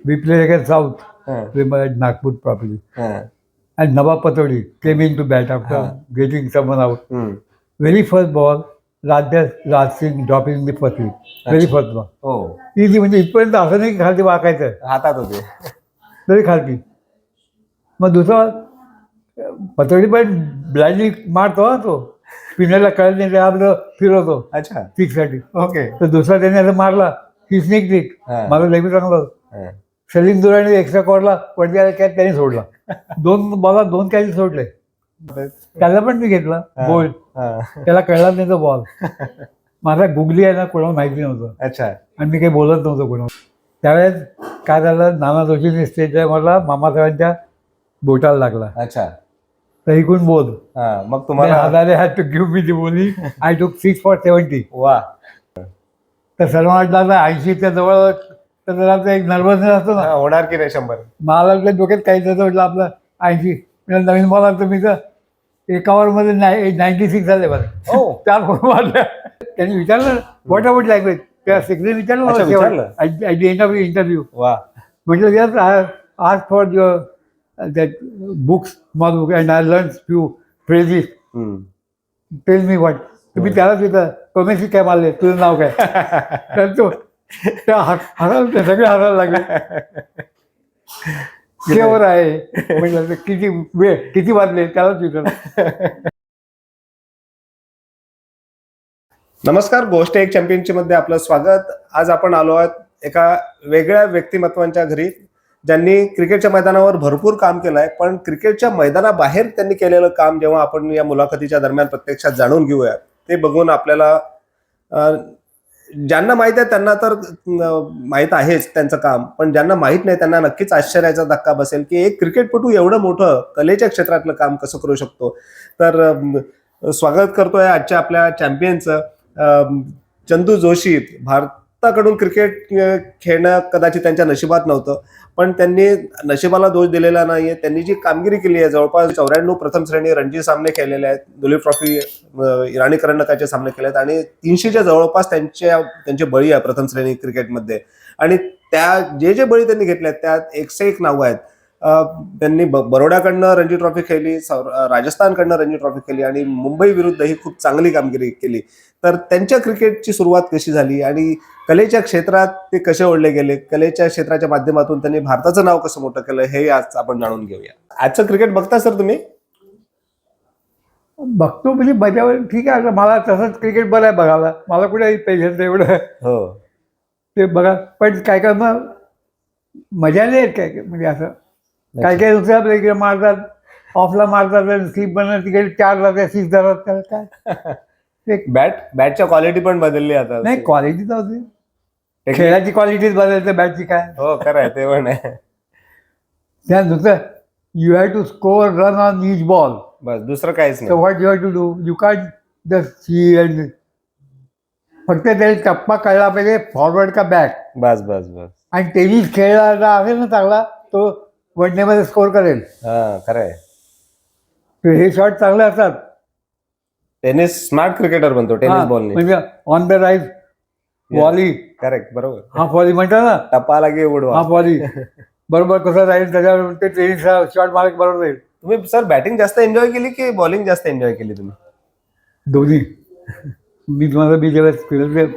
We played against South. हाँ, We were at Nagpur properly. हाँ, And Nawab Patodi came into bat after हाँ. getting someone out. हम्म. Very first ball, Raj Singh dropping the first wicket. Very अच्छा. first ball. हो, easy म्हणजे इथपर्यंत असं नाही की खालती वाकायचं हातात होते. तरी खालती. मग दुसरा पतोडी पण ब्लाइंडली मारतो हा तो. स्पिनरला कळत नाही ते आपलं फिरवतो अच्छा. सिक्ससाठी. ओके. तर दुसरा त्याने असं मारला ही स्निक ट्रिक. हा. मला लेबी चांगला होता. हाँ. सलीम दुराणी एक्स्ट्रा कॉर्डला वरती आला कॅच त्याने सोडला. 2 बॉलात 2 कॅच सोडले. त्याला पण मी घेतला बोल्ड. हाँ. त्याला कळला नाही तो बॉल. माझा गुगली आहे ना कोणाला माहिती नव्हतं अच्छा. आणि मी काही बोलत नव्हतो कोणाला. त्यावेळेस काय झालं, नाना जोशींनी स्टेजला मला मामासाहेबांच्या बोटाला लागला. अच्छा. तर इकडून बोल. हाँ, मग तुम्हाला Hazare had to give me the बोली. आय टूक 6 for 70. वा. तर सलमान वाटला 80च्या जवळ तर जरा ते एक नर्वसनेस असतो ना. हाँ, होणार की नाही 100. मला आपल्या डोक्यात काही नव्हतं म्हटलं आपलं 80. नवीन बॉल आला तर मी तर एका ओव्हरमध्ये 96 झाले मला. हो. 4 बॉल मारल्या. त्यांनी विचारलं व्हॉट अबाउट लँग्वेज. त्या सेक्रेटरी विचारलं अच्छा, विचारलं? At the end of interview. वा. म्हटलं yes I ask for your that books small book and I learn few phrases. Hmm. Tell me what. तुम्ही त्यालाच विचार कमेसी काय मारले तुझं नाव काय. तर तो त्या हसायला सगळे हसायला लागले. शेवर आहे म्हटलं किती वेळ किती वाजले त्यालाच विचार. नमस्कार, गोष्ट एक चॅम्पियनशिप मध्ये आपलं स्वागत. आज आपण आलो आहोत एका वेगळ्या व्यक्तिमत्वांच्या घरी, ज्यांनी क्रिकेटच्या मैदानावर भरपूर काम केलं आहे. पण क्रिकेटच्या मैदानाबाहेर त्यांनी केलेलं काम जेव्हा आपण या मुलाखतीच्या दरम्यान प्रत्यक्षात जाणून घेऊया, ते बघून आपल्याला ज्यांना माहीत आहे त्यांना तर माहीत आहेच त्यांचं काम, पण ज्यांना माहीत नाही त्यांना नक्कीच आश्चर्याचा धक्का बसेल की एक क्रिकेटपटू एवढं मोठं कलेच्या क्षेत्रातलं काम कसं करू शकतो. तर स्वागत करतोय आजच्या आपल्या चॅम्पियनचं. चंदू जोशी. भारताकडून क्रिकेट खेळणं कदाचित त्यांच्या नशिबात नव्हतं, पण त्यांनी नशिबाला दोष दिलेला नाहीये. त्यांनी जी कामगिरी केली आहे, जवळपास 94 प्रथम श्रेणी रणजी सामने खेळलेले आहेत, दुलीप ट्रॉफी इराणी करंडकाचे सामने केले आहेत आणि 300च्या जवळपास त्यांचे बळी आहे प्रथम श्रेणी क्रिकेटमध्ये. आणि त्या जे बळी त्यांनी घेतले आहेत त्यात 101 नावं आहेत. त्यांनी बरोडाकडनं रणजी ट्रॉफी खेळली, राजस्थानकडनं रणजी ट्रॉफी खेळली आणि मुंबई विरुद्धही खूप चांगली कामगिरी केली. तर त्यांच्या क्रिकेटची सुरुवात कशी झाली आणि कलेच्या क्षेत्रात ते कसे ओढले गेले, कलेच्या क्षेत्राच्या माध्यमातून त्यांनी भारताचं नाव कसं मोठं केलं, हे आज आपण जाणून घेऊया. आजचं क्रिकेट बघता सर तुम्ही? बघतो म्हणजे बजावर ठीक आहे. मला तसंच क्रिकेट बरं आहे बघायला. मला कुठे पेशन्स एवढं हो. ते बघा. पण काय काय मग मजा नाही येत काय म्हणजे असं काय काय दुसऱ्या आपल्या इकडे मारतात, ऑफला मारतात, स्लीप बनवतात, तिकडे 4 जातात 6 जातात. काय बॅटच्या क्वालिटी पण बदलली आता. नाही क्वालिटी नव्हती, खेळाची क्वालिटीच बदलते बॅटची काय. हो खरं आहे, ते पण आहे. त्या दुसरं you have to score run on each ball. बस, दुसरं काहीच So नाही. what you have to do, you can't just see and फक्त त्याला टप्पा कळला पाहिजे फॉरवर्ड का बॅक. बस बस बस. आणि टेनिस खेळला असेल ना चांगला तो वन डेमध्ये स्कोर करेल. हा खरं आहे. तर हे शॉट चांगले असतात. टेनिस स्मार्ट क्रिकेटर बनतो टेनिस बॉलने. म्हणजे on the right volley. Correct, बरोबर. हाफ वॉली म्हणतात ना, टप्पा लागे उडवा. हाफ वॉली बरोबर कसं राहील त्याच्यावर ते टेनिस शॉट मार्क बरोबर राहील. तुम्ही सर बॅटिंग जास्त एन्जॉय केली की बॉलिंग जास्त एन्जॉय केली तुम्ही? दोन्ही. मी तुम्हाला मी जेव्हा फिरत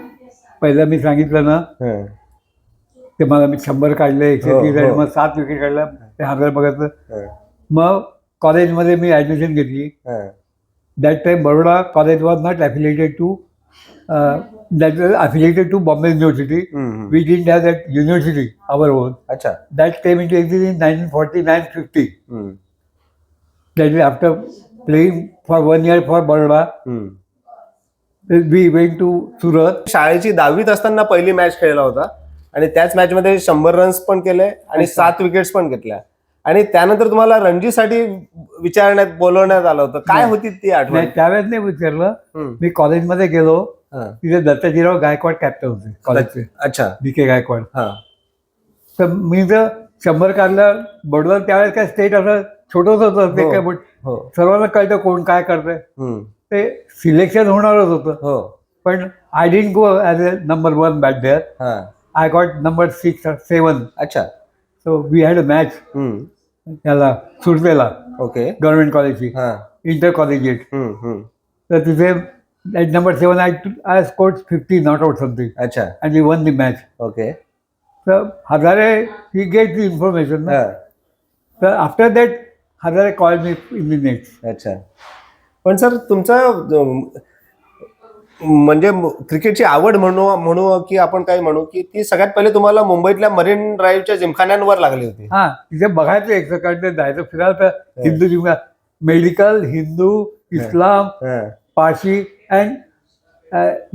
पहिला मी सांगितलं ना हं. ते मला मी 100 काढले, 130 हो, हो. मग 7 विकेट काढल्या, ते हाताला बघायचं. हं. मग कॉलेजमध्ये मी ॲडमिशन घेतली. हं. That time Baroda college was not affiliated to Bombay university. Hmm. We didn't have that university our own. अच्छा. That came into exist in 1949-50. Hmm. That is after playing for 1 year for Baroda hmm. We went to Surat. शाळेची 10वीत असताना पहिली match खेळला होता आणि त्याच match मध्ये 100 रन्स पण केले आणि 7 विकेट्स पण घेतल्या. आणि त्यानंतर तुम्हाला रणजीसाठी बोलवण्यात आलं होतं. काय होती ती आठवण? नाही त्यावेळेस नाही विचारलं. हम्म. मी कॉलेजमध्ये गेलो, हं. तिथे दत्ताजीराव गायकवाड कॅप्टन होते कॉलेजचे, अच्छा. DK गायकवाड. हा. तर मी जर 100 काढलं बरोबर. त्यावेळेस काय स्टेट असं छोटंच होतं ते हो. काय, पण हो. सर्वांना कळतं कोण काय करतंय. हम्म. ते सिलेक्शन होणारच होतं. हो. पण I didn't go as a number 1 bat there. हा. I got number 6 or 7. अच्छा. So we had a match त्याला सुरतेला ओके. गव्हर्नमेंट कॉलेजची हा. Inter collegiate. तर तिथे at number 7 I scored 50 not out something अच्छा. And we won the match. Okay. तर Hazare he get the information ना. तर after that Hazare call me in the next. अच्छा. पण सर तुमचं म्हणजे क्रिकेटची आवड म्हणू की आपण काय म्हणू की ती सगळ्यात पहिले तुम्हाला मुंबईतल्या मरीन ड्राईव्हच्या जिमखान्यांवर लागली होती. हा, तिथे बघायचं एक कारण ते जायचं फिरायला. तर Hindu gymkhana, medical, Hindu, Islam, Parsi and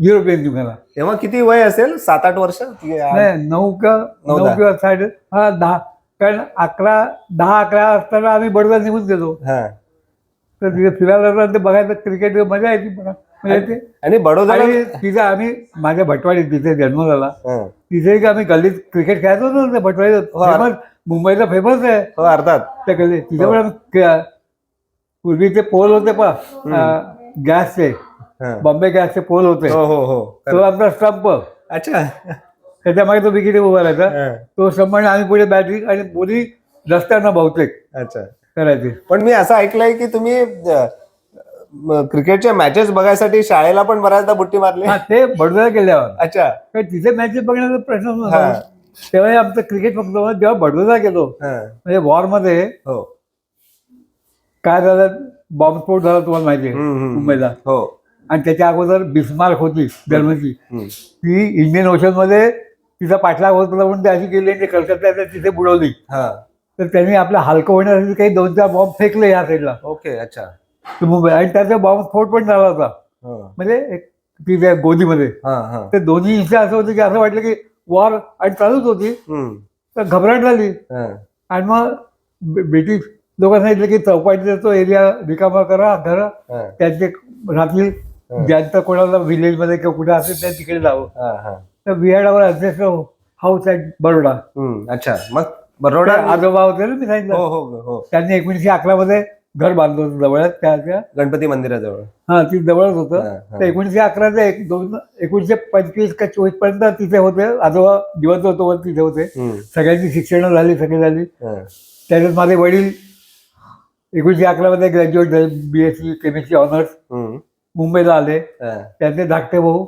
European gymkhana. तेव्हा किती वय असेल? 7-8 वर्ष? नाही, 9 किंवा 10. हा, 10. कारण 10-11 असताना आम्ही बडोदा निघून गेलो. तर तिथे फिरायला ते बघायचं क्रिकेट मजा येते बघा. म्हणजे आणि बडोदा तिथे आम्ही माझ्या भटवाडीत तिथे जन्म झाला. तिथे की आम्ही गल्लीत क्रिकेट खेळायचो ना. भटवाडीत फेमस, मुंबईचा फेमस आहे. अर्थात त्या गल्लीत तिथे पण पूर्वी ते पोल होते गॅसचे, बॉम्बे गॅसचे पोल होते. तो आमचा स्टंप. अच्छा. त्याच्यामागे तो विकेट उभा राहायचा. तो स्टंप आणि आम्ही पुढे बॅटिंग आणि बोली रस्त्यांना बहुतेक करायचे. पण मी असं ऐकलंय की तुम्ही क्रिकेटच्या मॅचेस बघायसाठी शाळेला पण बऱ्याचदा बुट्टी मारली. ते बडोदा गेल्यावर. अच्छा. तिथे मॅचेस बघण्याचा प्रश्न नव्हता. तेव्हा आमचं क्रिकेट फक्त जेव्हा बडोदा गेलो म्हणजे वॉरमध्ये काय झालं, बॉम्बस्फोट झाला तुम्हाला माहिती आहे मुंबईला. आणि त्याच्या अगोदर बिस्मार्क होती जर्मनीची. ती इंडियन ओशन मध्ये तिचा पाठलाग होत होता म्हणून ती अशी गेली आणि कलकत्त्याला तिथे बुडवली. तर त्यांनी आपलं हलकं होण्यासाठी काही 2-4 बॉम्ब फेकले या साईडला. ओके. अच्छा. मुंबई आणि त्याचा बॉम्बस्फोट पण झाला होता म्हणजे तिथे गोदीमध्ये. ते दोन्ही इथे असं होतं की असं वाटलं की वॉर आणि चालूच होती. तर घबराट झाली आणि मग ब्रिटिश लोकांना सांगितलं की चौपाटीचा तो एरिया रिकामा करा, घर त्यांचे रात्री ज्यांचं कोणाला विलेजमध्ये किंवा कुठे असेल त्या तिकडे जावं. तर we had our address house at Baroda. अच्छा. मग बरोडा आजोबा होते ना मी सांगितलं. त्यांनी 1911 मध्ये घर बांधलं होतं जवळच त्या गणपती मंदिराजवळ. हा, ती जवळच होतं. तर 1911 ते 1925 का 24 पर्यंत तिथे होते. आजोबा जिवंत होतो तिथे होते. सगळ्यांची शिक्षण झाली, सगळी झाली. त्याच्यात माझे वडील 1911 मध्ये ग्रॅज्युएट झाले, BSc केमिस्ट्री ऑनर्स. मुंबईला आले. त्यांचे धाकटे भाऊ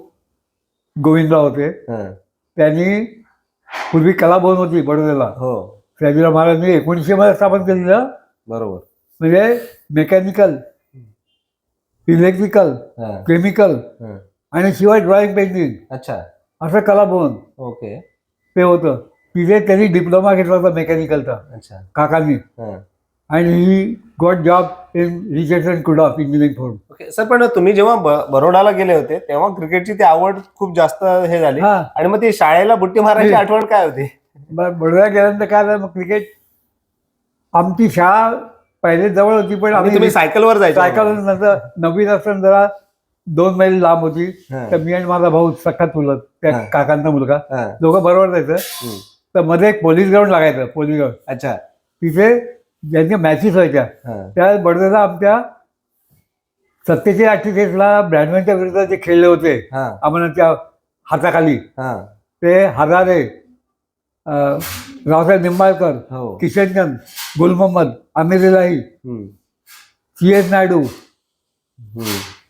गोविंदराव होते. त्यांनी पूर्वी कलाभवन होती बडोद्याला. शिवाजीराव महाराजांनी 1900 मध्ये स्थापन केलेलं. बरोबर. म्हणजे मेकॅनिकल, इलेक्ट्रिकल, केमिकल आणि शिवाय ड्रॉइंग, पेंटिंग. अच्छा. असं कलाभवन. ओके. ते होतं. तिथे त्यांनी डिप्लोमा घेतला होता मेकॅनिकलचा. अच्छा. काकांनी. आणि he got job in research and कुडाफ इंजिनिअरिंग फॉर्म. Okay sir. पण तुम्ही जेव्हा बरोडाला गेले होते तेव्हा क्रिकेटची ती आवड खूप जास्त हे झाली आणि मग ती शाळेला बुट्टी मारायची आठवण काय होती? बडोदा गेल्यानंतर काय झालं, मग क्रिकेट आमची शाळा पहिले जवळ होती पण आम्ही सायकलवर जायचो. सायकल नंतर 9वीत असताना जरा 2 मैल लांब होती. तर मी आणि माझा भाऊ सख्खा चुलत, त्या काकांचा मुलगा, दोघं बरोबर जायचं. तर मध्ये एक पोलीस ग्राउंड लागायचं, पोलीस ग्राउंड. अच्छा. तिथे ज्यांच्या मॅचेस व्हायच्या त्या बडोद्याला आमच्या 47-48ला ब्रॅडमॅनच्या विरुद्ध जे खेळले होते आम्हाला त्या हाताखाली, ते हजारे, रावसाहेब निंबाळकर, किशनचंद, गुल मोहम्मद, आमिर इलाही, CS नायडू,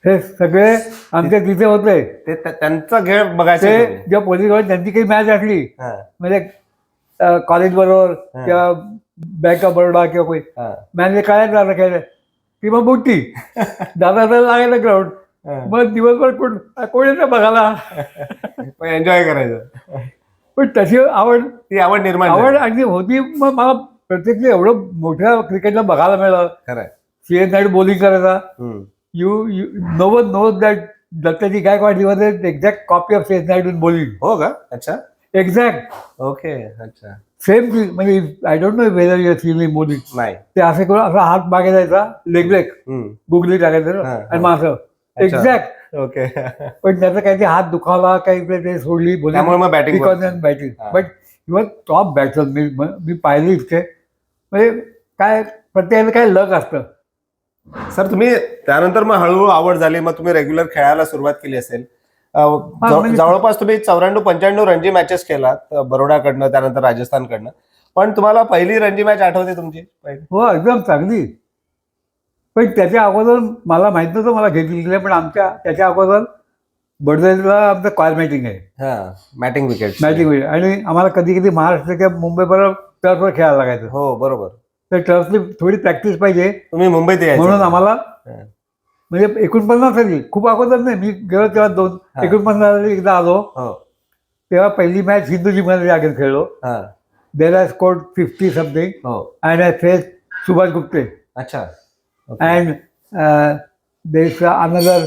हे सगळे आमच्या तिथे होते. ते त्यांचा खेळ बघायचे. जेव्हा पोलीस ग्राउंड त्यांची काही मॅच असली म्हणजे कॉलेज बरोबर किंवा बँक ऑफ बरोडा किंवा कोणी मॅच काय झालं खेळ की मग बुट्टी दादा लागायला ग्राउंड. मग दिवसभर कोण येतं बघायला, एन्जॉय करायचं. पण तशी ती आवड निर्माण अगदी होती. मग मला प्रत्यक्ष एवढं मोठ्या क्रिकेटला बघायला मिळालं. CS नायडू बॉलिंग करायचा. You know one knows that Dattaji Gaekwad was exact copy of CS Naidu in bowling. हो का? अच्छा. एक्झॅक्ट. ओके. अच्छा. Same thing. म्हणजे I don't know whether you seen in bowling. नाही. ते असे करून असा हात मागे जायचा, लेग ब्रेक, गुगली टाकायचं आणि मग असं एक्झॅक्ट. ओके. पण त्याचा काही हात दुखावला, काही ते सोडली batting. Batting. But your top batsman मी पाहिली इतके. म्हणजे काय प्रत्येकाचं काय लक असतं. सर तुम्ही त्यानंतर मग हळूहळू आवड झाली, मग तुम्ही रेग्युलर खेळायला सुरुवात केली असेल. जवळपास तुम्ही 94-95 रणजी मॅचेस केलात बरोडाकडनं, त्यानंतर राजस्थानकडनं. पण तुम्हाला पहिली रणजी मॅच आठवते तुमची पहिली? हो एकदम चांगली. पण त्याच्या अगोदर मला माहित नव्हतं मला घेतलेलं, पण त्याच्या अगोदर बडोद्याला आमचं कॉल मॅटिंग आहे, हा मॅटिंग विकेट. मॅटिंग वेळ, आणि आम्हाला कधी कधी महाराष्ट्र किंवा मुंबई बरोबर टर्फवर खेळायला लागायचं. हो बरोबर. तर टर्फची थोडी प्रॅक्टिस पाहिजे तुम्ही मुंबईत यायचं म्हणून आम्हाला हा. म्हणजे 49 साली, खूप अगोदर नाही, मी गेलो तेव्हा हा. 49 साली एकदा आलो. हो तेव्हा पहिली मॅच हिंदुजीमध्ये अगेन्स्ट खेळलो. हा. देर आय स्कोर्ड 50 समथिंग हो and I face Subhash Gupte अच्छा. And there is another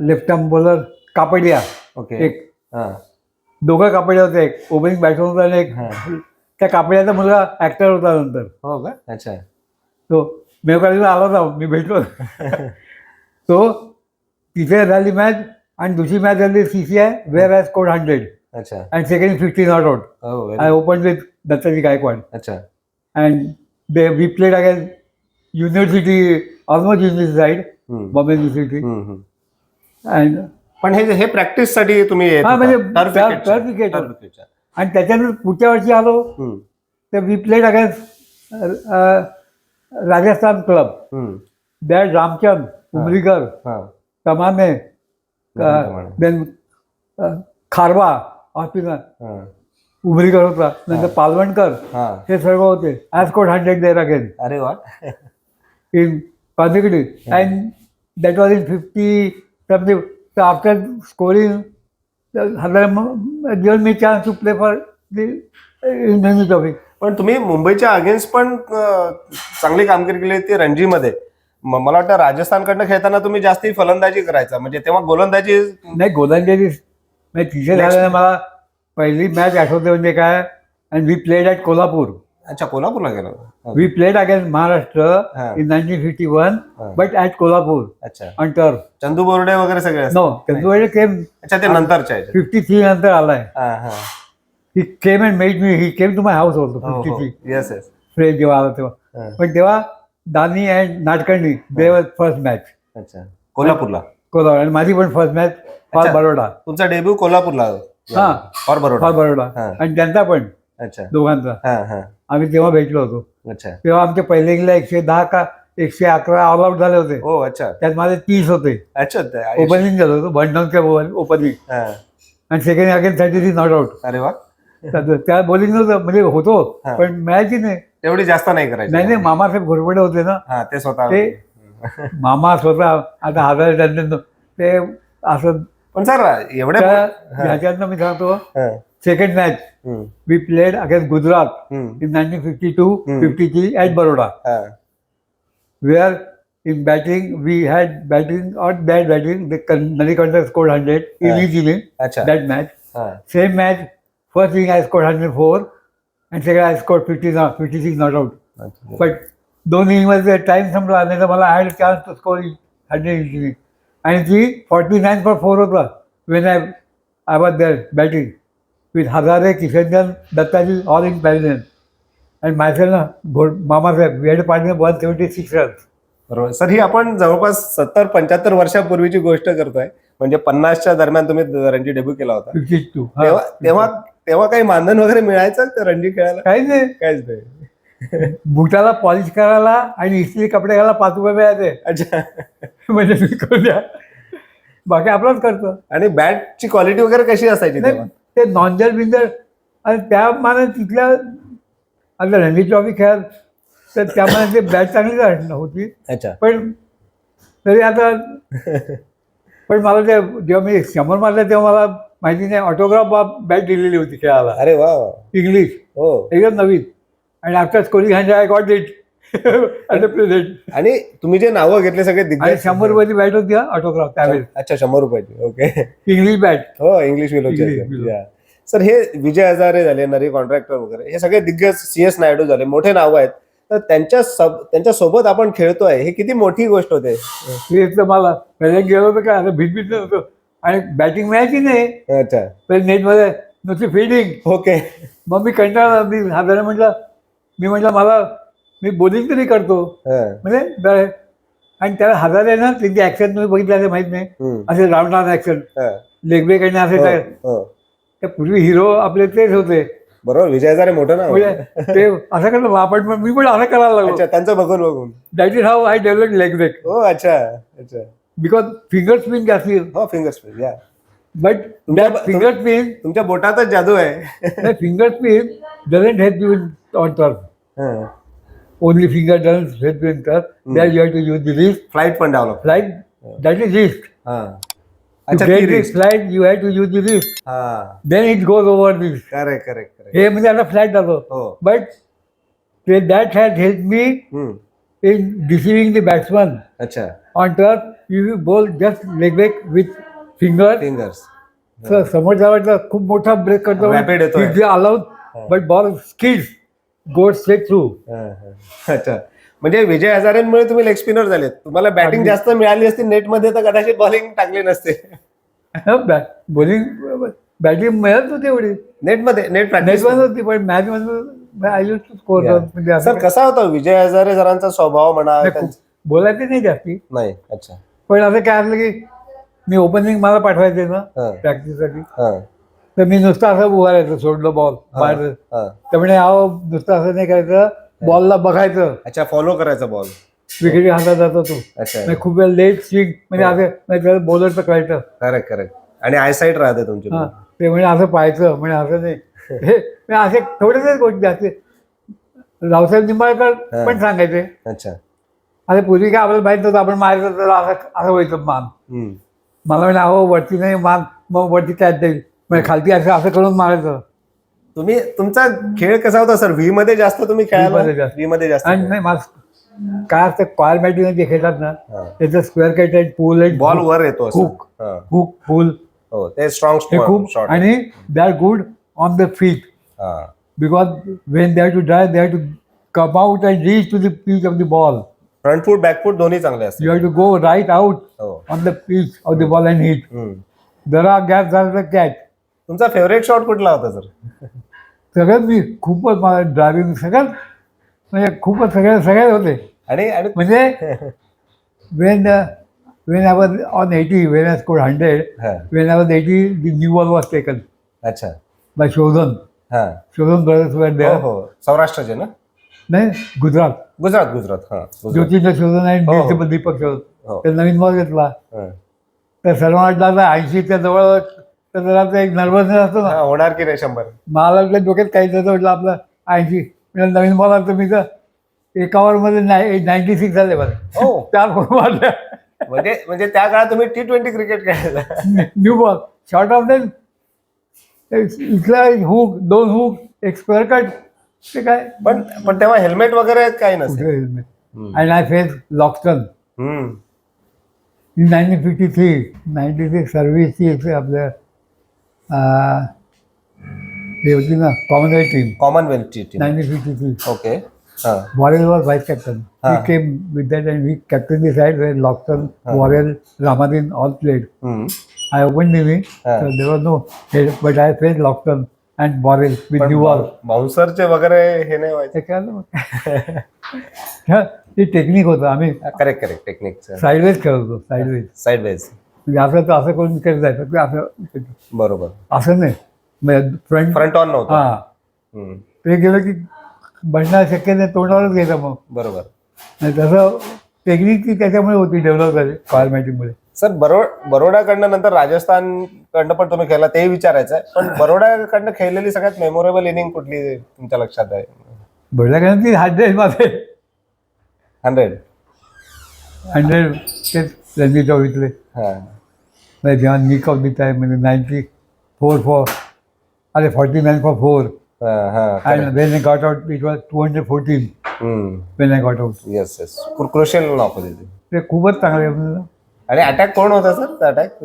left arm bowler Kapadia. Okay. एक हा दोघं कापडिया होते, एक ओपनिंग बॅट्समन होता आणि एक हा. त्या कापडियाचा मुलगा ऍक्टर होता नंतर. हो का. अच्छा. तो मेवकालीला आला होता, मी भेटलो. तो तिथे झाली मॅच, आणि दुसरी मॅच झाली CCI वेअर आय स्कोर्ड 100 अच्छा. And second 50 not out. हो I open with Dattaji Gaekwad अच्छा. And we played against university, almost university side, Bombay university. And पण हे प्रॅक्टिस साठी तुम्ही येत हा होता? म्हणजे Turf wicket च्या. Turf cricket. Turf wicket च्या. आणि त्याच्यानंतर पुढच्या वर्षी आलो तर we played against Rajasthan club. That Ramchand Umrigar, हा. तमाने, तमाने. देन खारवा ऑस्पिनर हा. उमरीकर होता, नंतर पालवणकर, हा. हे सर्व होते. आय स्कोर्ड 100 देअर अगेन अरे वा. in consecutive, and that was in 50 something. So after scoring, given me chance to play for the Ranji Trophy. पण तुम्ही मुंबईच्या अगेन्स्ट पण चांगली कामगिरी केली ती रणजीमध्ये. मला वाटतं राजस्थानकडनं खेळताना तुम्ही जास्ती फलंदाजी करायचा, म्हणजे तेव्हा गोलंदाजी नाही, गोलंदाजी म्हणजे तिथे झालेलं मला पहिली मॅच आठवते म्हणजे काय, and we played at Kolhapur. अच्छा कोल्हापूरला गेलो. वी प्लेड अगेन्स्ट महाराष्ट्र हा. इन 1951 हा. बट ॲट कोल्हापूर अच्छा. On turf. चंदू बोर्डे वगैरे सगळे असतात? नो, चंदूवाडे केम. अच्छा ते नंतरच्या ह्याच्यात. 53 नंतर आलाय. हा हा. He came and made me, he came to my house also. 53 yes yes. Fresh जेव्हा आला तेव्हा. पण तेव्हा दानी अँड नाटकर्णी दे वर फर्स्ट मॅच अच्छा. कोल्हापूरला. कोल्हापूर, आणि माझी पण फर्स्ट मॅच फॉर अच्छा. बरोडा. तुमचा डेब्यू कोल्हापूरला हा. फॉर बरोडा. फॉर बरोडा. हा. आणि त्यांचा पण, अच्छा. दोघांचा. हा हा. आम्ही तेव्हा भेटलो होतो. अच्छा. तेव्हा आमच्या पहिल्या गेला 110 का 111 ऑल आउट झाले होते. हो अच्छा. त्यात माझे 30 होते. अच्छा. ओपनिंग झालं होतं, भंडवच्या ओपनिंग, हा. आणि सेकंड अगेन 33 नॉट आउट. अरे वा. त्या बॉलिंग नव्हतं, म्हणजे होतो हा. पण मॅच नाही. तेवढी जास्त नाही करायची. नाही, मामासाहेब घोरपडे होते ना, हा ते स्वतः. ते मामा स्वतः आता हजार त्यांनी ते असं. पण सर एवढे ह्याच्यातनं मी सांगतो, सेकंड मॅच हम्म. वी प्लेड अगेन्स्ट गुजरात हम्म. in 1952-53 at Baroda, हा. where in batting we had batting or bad batting. The Narikonda scored 100 in Yeah. each inning. अच्छा. That match, हा. same match, first inning I scored 104 and second I scored 56 not out. अच्छा. But दोन inning मध्ये time संपला, नाही तर मला I had a chance to score 100 each inning. आणि ती 49 for 4 होता when I was there batting with Hazare, Kishanjan, Dattaji, all in Pavilion. And myself, Mama said, we had a partner 176 runs. बरोबर sir. ही आपण जवळपास 70-75 वर्षापूर्वीची गोष्ट करतोय, म्हणजे 50च्या दरम्यान तुम्ही रणजी डेब्यू केला होता. 52. तेव्हा तेव्हा तेव्हा काही मानधन वगैरे मिळायचं का रणजी खेळायला? काहीच नाही. काहीच नाही. बुटाला पॉलिश करायला आणि इस्त्री कपडे घालायला 5 रुपये मिळायचे. अच्छा. म्हणजे मी करू द्या, बाकी आपलाच करतो. आणि बॅटची क्वालिटी वगैरे कशी असायची तेव्हा? ते नॉनजर बिंजर, आणि त्या मानाने तिथल्या आता रणजी ट्रॉफी खेळाल तर त्यामुळे ते बॅट चांगलीच होती. अच्छा. पण तरी आता पण मला ते जेव्हा मी शंभर मारलं तेव्हा मला माहिती नाही, ऑटोग्राफ बॅट दिलेली होती खेळायला. अरे वा वा. इंग्लिश, हो एकदम नवीन. आणि after scoring hand I got it at the present. आणि तुम्ही जे नावं घेतले सगळे आणि दिग्गज. 100 रुपयाची बॅट होती ऑटोग्राफ त्यावेळेस. अच्छा 100 रुपयाची. ओके. English bat. हो इंग्लिश English विलो. Willow. सर हे विजय हजारे झाले, नरी कॉन्ट्रॅक्टर वगैरे, हे सगळे दिग्गज, CS नायडू झाले, मोठे नाव आहेत. तर त्यांच्या सोबत आपण खेळतोय, हे किती मोठी गोष्ट होते. तेच तर मला पहिले गेलो होतं काय, आता भीत नव्हतं. आणि बॅटिंग मिळायची नाही अच्छा. पहिले, नेटमध्ये नुसती फिल्डिंग. ओके. मग मी कंटाळला, मी हाताने म्हटलं मी बॉलिंग तरी करतो म्हणजे. आणि त्याला हजार आहे ना, त्यांची ऍक्शन तुम्ही बघितली असे माहित नाही, असे round on action, leg break आणि असे. त्या पूर्वी हिरो आपले तेच होते, बरोबर, विजय हजारे मोठं ना. म्हणजे ते असं करतो आपण पण मी पण असं करायला लागलो. अच्छा, त्यांचं बघून बघून. That is how I develop leg break. हो, अच्छा अच्छा. बिकॉज फिंगर स्पिन जास्ती हो, finger spin, yeah. But finger spin तुमच्या बोटातच जादू आहे. Finger spin doesn't help you on turf. हं. Only finger doesn't help you in turf. There you have to use the wrist. Flight पण develop. Flight, that is wrist. हा. To अच्छा, get ती the wrist. flight, you have to use the wrist. हा, Then it goes over this. Correct correct correct. हे म्हणजे आता flight जातो. हो. But that has helped me हम्म. in deceiving the batsman. अच्छा, On turf, you bowl just leg break with finger. Fingers. So समोरचा वाटलं खूप मोठा ब्रेक करतो. Rapid येतोय. Allowed but ball skills go straight through. अच्छा, म्हणजे विजय हजारेंमुळे तुम्ही लेग स्पिनर झालेत. तुम्हाला बॅटिंग अगदी. जास्त मिळाली असती नेटमध्ये तर कदाचित बॉलिंग टाकली नसते. बॉलिंग बॅटिंग मिळत होती एवढी. नेटमध्ये, नेट प्रॅक्टिस. मॅच होती पण मॅच मध्ये आय यूज टू स्कोर. म्हणजे सर, असं कसा होता विजय हजारे सरांचा स्वभाव म्हणा? बोलायचं नाही जास्ती. नाही, अच्छा. पण असं काय असलं की मी ओपनिंग मला पाठवायचे ना हा. प्रॅक्टिससाठी, हा, तर मी नुसतं असं उभा राहायचं, सोडलं बॉल बाहेर. हा. तर म्हणे अहो नुसतं असं नाही करायचं, बॉलला बघायचं, अच्छा, फॉलो करायचा बॉल. विकेट हातात जातो तो. अच्छा, म्हणजे खूप वेळ लेट स्विंग म्हणजे असं बॉलरचं कळतं. Correct correct. आणि आयसाईट राहते तुमची. हा, ते म्हणे असं पाहायचं, म्हणे असं नाही. हे म्हणजे असे थोडेसे गोष्टी जास्त रावसाहेब निंबाळकर पण सांगायचे. अच्छा. अरे पूर्वी काय आपल्याला माहित नव्हतं, आपण मारायचं तर असं असं व्हायचं मान. हम्म. मला म्हणे अहो वरती नाही मान, मग वरती कॅच देईल, म्हणजे खालती असं असं करून मारायचं. तुम्ही, तुमचा खेळ कसा होता सर? व्ही मध्ये जास्त तुम्ही खेळायला? मध्ये जास्त. व्ही मध्ये जास्त. आणि नाही माझं काय असतं, कॉयर बॅटिंग जे खेळतात ना, हा. त्याचं स्क्वेअर कट आहे, पूल आहे, बॉल वर येतो असं. हुक हा. हुक पूल हो, ते स्ट्रॉंग हे खूप. शॉट. आणि they are good on the feet हा. Because when they have to drive they have to come out and reach to the pitch of the ball. Front foot back foot दोन्ही चांगले असतात. You have to go right out हो. On the pitch of the ball and hit. Hmm. जरा gap झाला तर catch. तुमचा favourite shot कुठला होता सर? सगळ्यात मी खूपच मला ड्रायव्हिंग सगळ्यात म्हणजे खूपच सगळ्यात होते. आणि आणि म्हणजे when I was on 80, when I scored 100, हा. When I was 80, the new ball was taken अच्छा. बाय शोधन. हा. शोधन ब्रदर्स वर हो देअर. हो, सौराष्ट्राचे ना? नाही, गुजरात. गुजरात गुजरात. हा, गुजरात. ज्योतिंद्र शोधन आणि हो, हो. दीपक शोधन. हो. तर नवीन बॉल घेतला. हा. तर सर्वांना वाटलं 80च्या जवळ, तर जरा ते एक नर्वसनेस असतो ना. हा, होणार की नाही 100? मला वाटलं डोक्यात काही त्याचं म्हटलं आपलं 80 म्हणजे नवीन बॉल आला तर मी तर एका ओव्हरमध्ये 96 झाले बरं. हो. 4 बॉल मारल्या. म्हणजे म्हणजे त्या काळात तुम्ही T20 क्रिकेट खेळायला? New ball short of then इथला हुक, 2 हुक, एक स्क्वेअर कट. ते काय पण पण तेव्हा हेल्मेट वगैरे काही नसते. आणि आय फेस लॉक्स्टन हम्म. इन 1953 सर्व्हिसची आपल्या हे होती ना कॉमनवेल्थ टीम. कॉमनवेल्थची टीम. 1953. ओके. हा. Warrell was vice captain. Ah. He came with that and we captained the side where Loxton, Warrell, Ramadin all played. हम्म. I opened the wing, Ah. so there was no head, but I faced Loxton and Warrell with पण new ball. बाउन्सरचे वगैरे हे नाही व्हायचं. ते कळलं मग. हा, ते टेक्निक होतं. आम्ही करेक्ट करेक्ट. टेक्निकचं साईडवेज खेळत होतो, साईडवेज. साईडवेज. म्हणजे असं तर असं करून करत जायचं, ते असं बरोबर. असं नाही, म्हणजे फ्रंट. फ्रंट ऑन नव्हतं. हां, हम्म. ते गेलं की बसणं शक्य नाही, तोंडावरच घ्यायचं मग. बरोबर. आणि तसं टेक्निक ती त्याच्यामुळे होती, डेव्हलप झाली कॉयर बॅटिंगमुळे. सर, बरोडाकडनं नंतर राजस्थानकडनं पण तुम्ही खेळला, तेही विचारायचं आहे. पण बरोडाकडनं खेळलेली सगळ्यात मेमोरेबल इनिंग कुठली तुमच्या लक्षात आहे? बरोबर ती 100 100. तेच रणजी ट्रॉफीतले. हा. म्हणजे जेव्हा निक ऑफ दी टाईम म्हणजे 94 for 49 for 4. And when I got out, it was 214 when I got out. Yes yes. Crucial knock होती ती. ते खूपच चांगले. आणि अटॅक कोण होता सर? अटॅक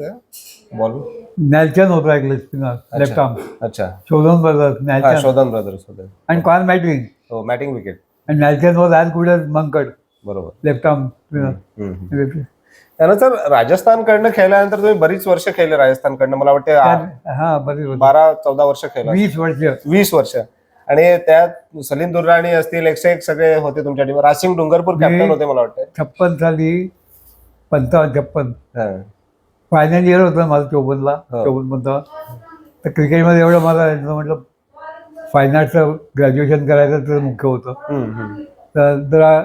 बॉल नॅल्चन होता एक स्पिनर, लेफ्ट आर्म. अच्छा. शोधन ब्रदर्स, हा, नॅल्चन शोधन ब्रदर्स होते. आणि कॉर्न मॅटिंग. हो, मॅटिंग विकेट. आणि नॅल्चन was as good as Mankad, बरोबर. Left arm spinner. त्यानंतर राजस्थानकडनं खेळल्यानंतर तुम्ही बरीच वर्ष खेळले राजस्थानकडनं. मला वाटते हा, बरीच 12-14 वर्ष खेळला. 20 वर्ष. 20 वर्ष. आणि त्यात सलीम दुर्राणी असतील, 101 सगळे होते तुमच्या टीम. रासिंग डुंगरपूर कॅप्टन होते मला वाटतं. 56 साली 55-56 फायनल इयर होतं माझं 54ला. 54 तर क्रिकेटमध्ये एवढं मला म्हटलं फाईन आर्टचं ग्रॅज्युएशन करायचं तर मुख्य होतं. तर जरा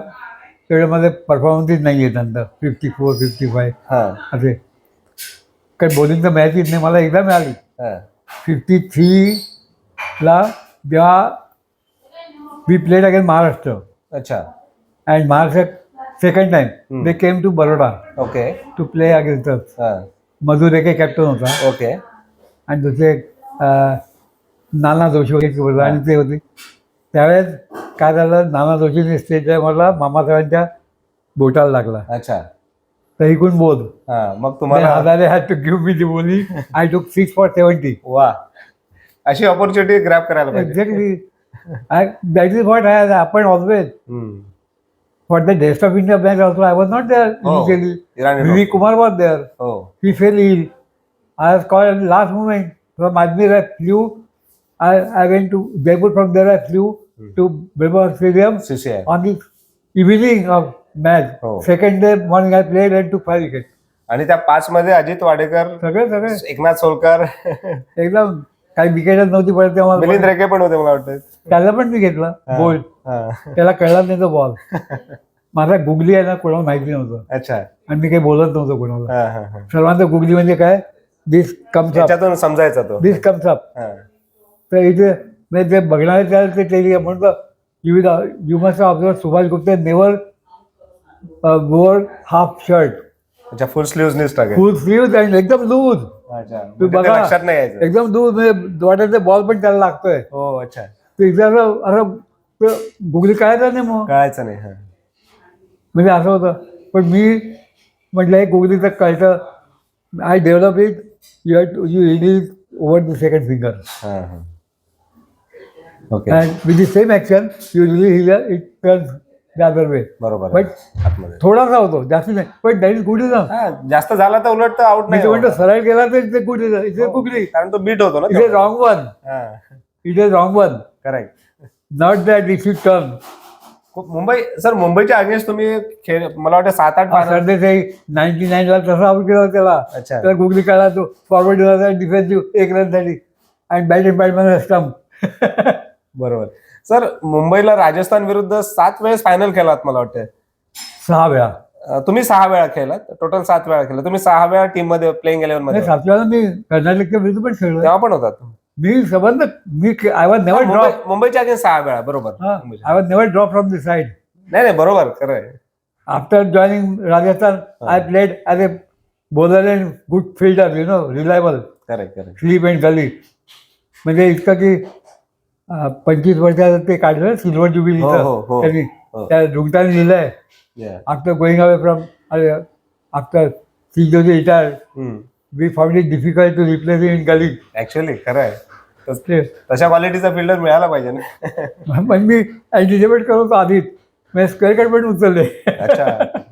त्याच्यामध्ये परफॉर्मन्सच नाही येत नंतर 54, 55 असे. काही बॉलिंग तर मॅच येत नाही. मला एकदा मिळाली 53ला, जेव्हा वी प्लेड अगेन्स्ट महाराष्ट्र. अच्छा. And Maharashtra second time they came to Baroda okay. To play against us. Madhur एके कॅप्टन होता. ओके. आणि दुसरे नाना जोशी वगैरे आणि ते होते. त्यावेळेस काय झालं, नाना जोशीने स्टेजला मला मामासाहेबांच्या बोटाला लागला. अच्छा. तर इकडून बोल. मग तुम्हाला Hazare had to give me the बोली. आय टूक 6 for 70. वा, अशी ऑपॉर्च्युनिटी ग्रॅब करायला पाहिजे. Exactly. That is what I happen always. For the rest of India match also I was not there initially. V Kumar was there. He fell ill. I was called at the last moment. From Ajmer I flew. I went to Jaipur. From there I flew to Birla Stadium CCI. on the evening of match. Second day morning I played and took 5 wickets. आणि त्या 5 मध्ये अजित वाडेकर, सगळे एकनाथ सोलकर, एकदम काही विकेटच नव्हती पडत तेव्हा. मिलिंद रेखे पण होते मला वाटतं. त्याला पण मी घेतला बोल्ड. त्याला कळला नाही तो बॉल. माझा गुगली आहे ना, कोणाला माहिती नव्हतं. अच्छा. आणि मी काही बोलत नव्हतो कोणाला. सर्वांचं गुगली म्हणजे काय, दिस कम्स अप. त्याच्यातून समजायचा तो. This comes up. तर इथे म्हणजे ते बघणारे त्याला ते म्हणतो you must observe Subhash Gupte never wore half shirt. अच्छा, फुल स्लीव्हज टाकेल. फुल स्लीव्ह आणि एकदम लूज. तू बघा, लक्षात नाही यायचं. एकदम लूज म्हणजे वाटायचं बॉल पण त्याला लागतोय. हो. अच्छा. एकदम असं गुगली कळायचं नाही. मग कळायचं नाही. म्हणजे असं होतं. पण मी म्हटलं हे गुगलीचं कळतं. I develop it. You release over the second finger. Okay. And with the same action you release it turns the other way. बरोबर. बट थोडासा होतो, जास्त नाही. पण दॅट इज गुड इनफ. जास्त झाला तर उलट तर आउट नाही. म्हणतो सरळ केला तर इथे गुड इज गुगली. कारण तो बीट होतो ना. It is wrong one. It is wrong one. Correct. Not that if U turn. मुंबईच्या अगेन्स्ट तुम्ही मला वाटतं 7-8 99ला तसा आउट केला त्याला. तर गुगली काढला तो फॉरवर्ड डिफेन्सिव्ह 1 रनसाठी आणि बॅट अँड बॅटमध्ये स्टंप. बरोबर. सर, मुंबईला राजस्थान विरुद्ध 7 वेळेस फायनल खेळलात मला वाटतं. 6 वेळा. तुम्ही 6 वेळा खेळलात. टोटल 7 वेळा खेळला. तुम्ही 6 वेळा टीम मध्ये प्लेइंग 11 मध्ये. 7 वेळा मी कर्नाटकच्या विरुद्ध पण खेळलो. तेव्हा पण होतात. मी संबंध आय वॉज नेव्हर ड्रॉप. मुंबईच्या अगेन्स्ट 6 वेळा. बरोबर. I was never drop from the side. नाही, बरोबर. खरं आहे. After joining Rajasthan I played as a bowler and good fielder, reliable. Correct. Slip and gully. म्हणजे इतकं की 25 वर्षाचं ते काढलं सिल्वर ज्युबिलीचं. त्यांनी त्या रुग्णाने लिहिलंय, after going away from after C Joshi retired we found it difficult to replace in gully. Actually खरं आहे. तशा क्वालिटीचा फिल्डर मिळाला पाहिजे ना. पण मी अँटिसिपेट करत होतो आधीच. म्हणजे स्क्वेअर कट पण उचलले. अच्छा.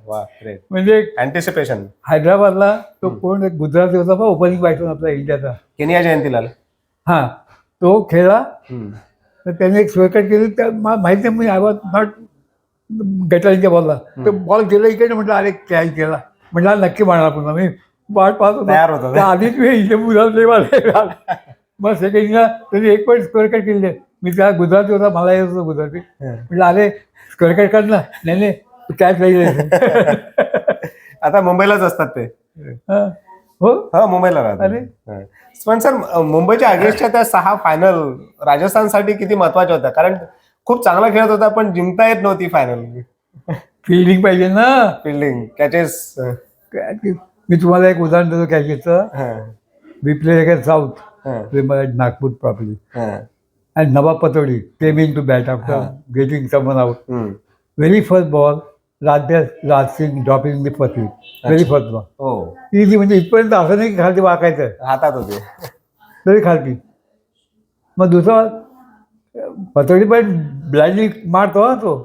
वा, ग्रेट. म्हणजे अँटिसिपेशन. हैदराबादला तो कोण गुजराती होता बा, ओपनिंग बॅट्समन आपला इंडियाचा, केनिया जयंतीलाल. हा, तो खेळला. तर त्याने एक स्क्वेअर कट केली. त्या माहिती नाही, मी आय वॉज नॉट गटारीच्या बॉलला. तो बॉल गेला इकडे. म्हटलं अरे कॅच केला. म्हटलं नक्की मारणार पुन्हा. मी वाट पाहत तयार होतो. आधीच मी इथे मुलांचे मग सेकंडला त्यांनी 1 पॉईंट स्क्वेअर कट केले. मी त्या गुजराती होता, मला येत होतं गुजराती. म्हटलं अरे स्क्वेअर कट कर ना. नाही कॅच नाही. आता मुंबईलाच असतात ते. हो, मुंबईला राहतात. पण सर, मुंबईच्या अगेन्स्टच्या त्या 6 फायनल राजस्थानसाठी किती महत्वाच्या होत्या? कारण खूप चांगला खेळत होता, पण जिंकता येत नव्हती फायनल. फिल्डिंग पाहिजे ना. Fielding, catches. मी तुम्हाला एक उदाहरण देतो कॅचेसचं. We play against south Nagpur properly. And Nawab Pataudi came in to bat after getting someone out. Very first ball Raj Singh dropping the first wicket. Very first ball. Easy. म्हणजे इथपर्यंत असं नाही की खालती वाकायचं, हातात होते तरी खालती. मग दुसरा पतोडी पण ब्लाइंडली मारतो हा तो.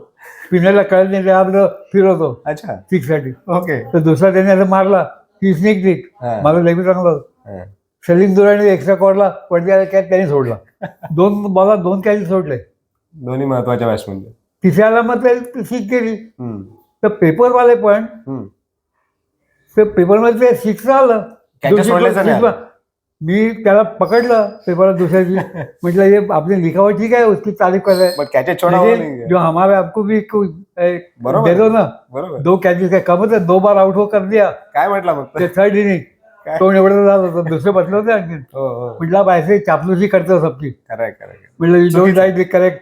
स्पिनरला कळत नाही, आपलं फिरवतो. अच्छा. 6साठी. ओके. तर दुसरा त्याने असं मारला की स्नेक ट्रिक. मला लेबी चांगला होतं. सलीम दुराणी एक्स्ट्रा कॉर्डला पडते आला कॅच त्याने सोडला. 2 बॉलात 2 कॅच सोडले. दोन्ही महत्वाच्या बॅट्समन. तिसऱ्याला मग ते सिक्स केली. तर पेपरवाले पण पेपरमध्ये ते 6 आलं. मी त्याला पकडलं पेपरात दुसऱ्या दिवशी म्हटलं हे आपली लिखावट ठीक आहे उसकी तारीफ कर रहे हैं. बट कैचे छोड़ा हुआ नहीं है. जो हमारे आपको भी बरोबर दे दो ना. बरोबर. 2 कॅचेस काय कमत 2 बार आउट हो कर दिया. काय म्हटलं मग ते 3rd इनिंग काय? तोंड एवढं झालं होतं. दुसरे बसले होते आणखी. हो हो म्हटलं आप ऐसे चापलूसी करते हो सबकी. खरंय खरंय. म्हटलं यू डोंट चुकीचं. Right correct.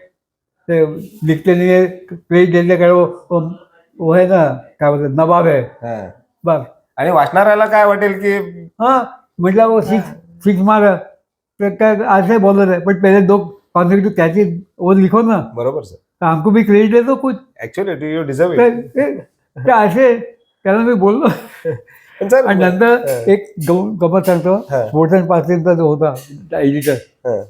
ते लिखते नहीं है पेज देने का वो है ना काय बोलतात नवाब आहे हा. बस. आणि वाचणाऱ्याला काय वाटेल की हाँ म्हटलं वो सिक्स मारा तो क्या ऐसे बोल रहे बट पहले 2 कॉन्सेक्यूटिव कैचेस वो लिखो ना बरोबर सर. तो हमको भी क्रेडिट दे दो कुछ. ऍक्च्युअली यू डिझर्व ते- इट. ते- ते असे त्याला मी बोललो. पण सर आणि नंतर एक गमत सांगतो. हा. स्पोर्ट्स अँड पासिंगचा जो होता editor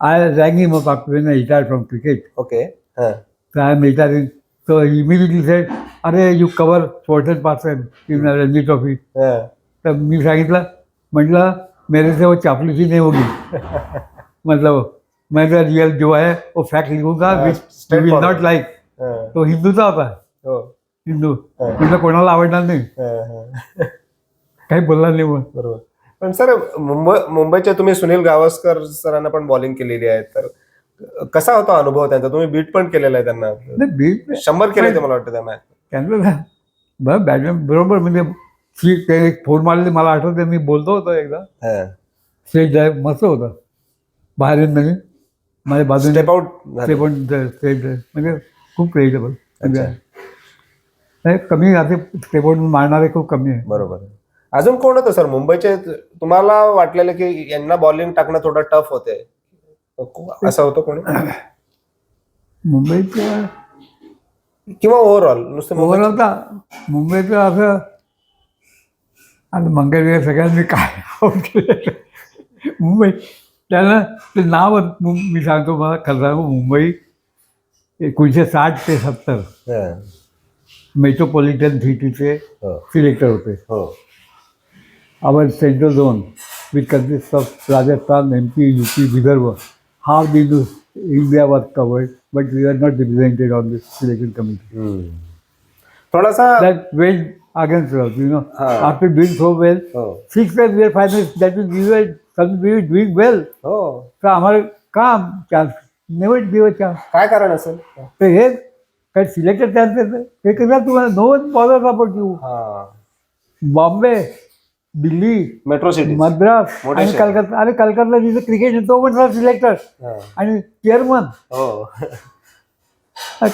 I rang him up after when I retired from cricket. Okay. हा. So I am retiring. So he immediately said, अरे you cover sports and passing in Ranji trophy. हा. तर मी सांगितलं म्हटलं मेरे से वो चापलूसी नहीं होगी. मतलब मैं तो रियल जो है वो फैक्ट लिखूंगा हाँ, which straight will forward. Not like. हा. तो हिंदूचा होता. हो. हिंदू हा. म्हटलं कोणाला आवडणार नाही. हा, हा. काही बोलला नाही मग. बरोबर. पण सर मुंबईचे तुम्ही सुनील गावस्कर सरांना पण बॉलिंग केलेली आहे तर कसा होता अनुभव त्यांचा. तुम्ही बीट पण केलेला आहे त्यांना. नाही, बीट 100 केले ते मला वाटतं त्यांना. त्यांचं बरं बॅटमॅन बरोबर म्हणजे ते एक फोन मारले मला आठवतं मी बोलतो होतो एकदा. हा. स्टेट ड्राईव्ह मस्त होतं बाहेर नवीन माझ्या बाजूने स्टेप आउट ते पण स्टेट ड्राईव्ह म्हणजे खूप क्रेडिटेबल. अच्छा. नाही कमी आता स्टेप आउट मारणारे खूप कमी आहे. बरोबर. अजून कोण होतं सर मुंबईचे तुम्हाला वाटलेलं की यांना बॉलिंग टाकणं थोडं टफ होते असं होतं कोणी मुंबईचं किंवा ओव्हरऑल नुसतं ओव्हरऑल तर मुंबईचं असं आता मंगळवेर सगळ्यांनी काय आउट केलं मुंबई त्याला ते नाव मी सांगतो मला खरं सांगू मुंबई 1960 ते 70 मेट्रोपॉलिटन सिटीचे सिलेक्टर होते. हो. Our central zone which consist of Rajasthan MP UP Vidarbha half the India was covered but we are not represented on this selection committee. थोडासा That went against us, you know. हाँ. After doing so well, हो 6 times we are finalists. That means we were doing well. हो तर आम्हाला काम chance never give a chance. काय कारण असेल. तर हे काही सिलेक्टेड चान्स हे कसं तुम्हाला no one bowler about you. हा. Bombay Delhi metro city. मद्रास मोठे आणि शहर. कलकत्ता. अरे कलकत्ता जिथे क्रिकेट तो पण सिलेक्टर आणि चेअरमन हो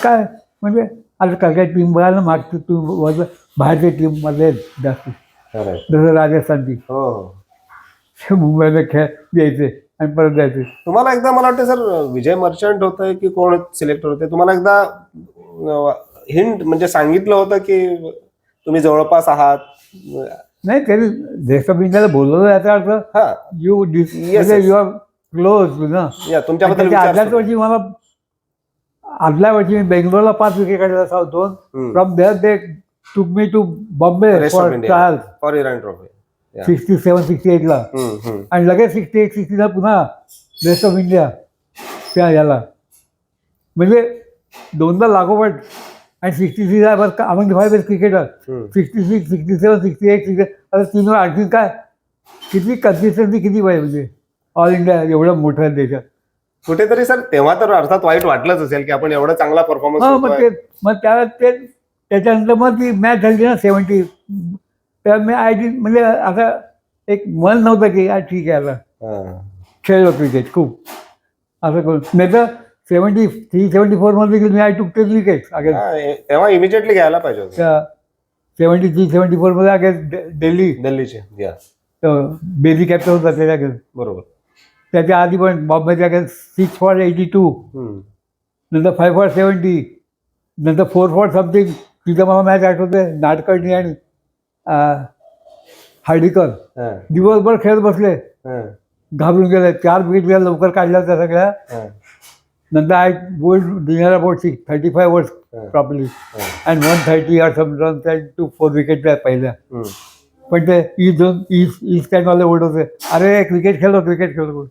काय म्हणजे आता कलकत्ता टीम बघायला मागतो तू बाहेरच्या टीममध्ये जास्त खरंय. जसं राजस्थानची हो हो. मुंबईला खेळ द्यायचे आणि परत जायचे. तुम्हाला एकदा मला वाटतं सर विजय मर्चंट होतं की कोण सिलेक्टर होते तुम्हाला एकदा हिंट म्हणजे सांगितलं होतं की तुम्ही जवळपास आहात. नाही तरी देश ऑफ इंडियाला बोलवलं याचा अर्थ हा यू म्हणजे यू आर क्लोज ना. या तुमच्याबद्दल त्याच्या आदल्याच विचारतो. वर्षी मला आदल्या वर्षी मी बेंगलोरला 5 विकेट काढला south 2. From there they took me to Bombay Rest for of India. Trial for Irani trophy. 67-68ला आणि लगेच 68-69 पुन्हा बेस्ट ऑफ इंडिया त्या याला म्हणजे दोनदा लागोपाठ आणि 66 बस आम्ही 5 बेस्ट क्रिकेटर 66 67 68 आता 3 वर आणखी काय किती कन्सिस्टन्सी किती पाहिजे म्हणजे ऑल इंडिया एवढं मोठ्या देशात. कुठेतरी सर तेव्हा तर अर्थात वाईट वाटलंच असेल की आपण एवढा चांगला मग परफॉर्मन्स. मग त्याला ते त्याच्यानंतर मग ती मॅच झाली ना 70. तर मी म्हणजे आता एक मन नव्हतं की यार ठीक आहे आता खेळलो क्रिकेट खूप असं करून. नाही तर 73-74 मी आय टूक 10 विकेट्स अगेन्स्ट तेव्हा इमिजिएटली घ्यायला पाहिजे होतं. त्या 73-74 अगेन्स्ट दिल्लीचे. या बेली कॅप्टन होता त्याच्या अगेन्स्ट. बरोबर. त्याच्या आधी पण बॉम्बेच्या अगेन्स्ट 6 for 82 नंतर 5 for 70 नंतर 4 for समथिंग. तिथं मला मॅच आठवते नाडकर्णी आणि हार्डीकर दिवसभर खेळत बसले घाबरून गेले. 4 विकेट गेल्या लवकर काढल्या त्या सगळ्या. नंतर I bowled dinner about 35 overs properly and 130 or some runs and 4 wicket पहिल्या. पण ते ईस्ट स्टँडवाले ओढ होते अरे क्रिकेट खेळतो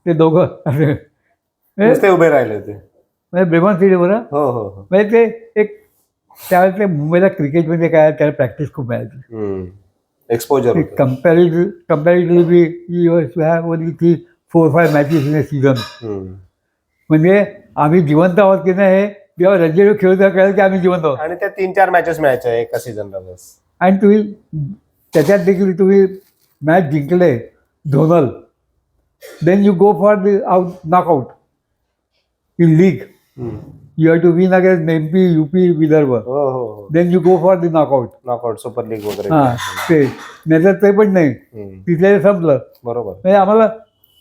ते दोघं असे नुसते उभे राहिले होते म्हणजे ब्रेमॉन सिटीवर. हो हो हो. म्हणजे ते एक त्यावेळेस ते मुंबईला क्रिकेटमध्ये काय त्याला प्रॅक्टिस खूप मिळायची. Exposure comparatively you have only 3-4-5 matches in a season. म्हणजे आम्ही जिवंत आहोत की नाही हे जेव्हा रणजी खेळता कळेल की आम्ही जिवंत आहोत. आणि त्या 3-4 मॅचेस मिळायच्या एका सीझनला बस. आणि तुम्ही त्याच्यात देखील तुम्ही मॅच जिंकले zonal, then you go for the knockout in league. You have to win against MP, UP, Vidarbha. हो. Then you go for the knockout. Knockout super league वगैरे. हा ते नाहीतर ते पण नाही, तिथे संपलं. बरोबर. म्हणजे आम्हाला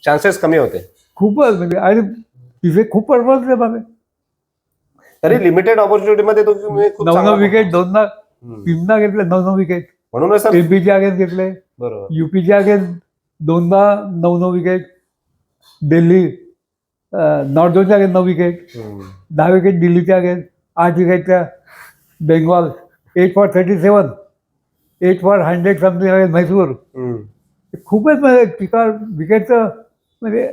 चान्सेस कमी होते खूपच म्हणजे. आणि तिथे खूप परफॉर्मन्स आहे बाबा. तरी लिमिटेड ऑपॉर्च्युनिटी मध्ये तुम्ही खूप 9 विकेट 2दा घेतले, 9 विकेट. म्हणूनच सर. एमपीच्या अगेन्स्ट घेतले, बरोबर. युपीच्या अगेन्स्ट 2दा 9 विकेट. दिल्ली नॉर्थ झोनच्या अगेन्स्ट 9 विकेट, 10 विकेट दिल्लीच्या अगेन्स्ट, 8 विकेटच्या Bengal, 8 for 37, 8 for 100 something against Mysore. खूपच म्हणजे पिकार विकेटचं म्हणजे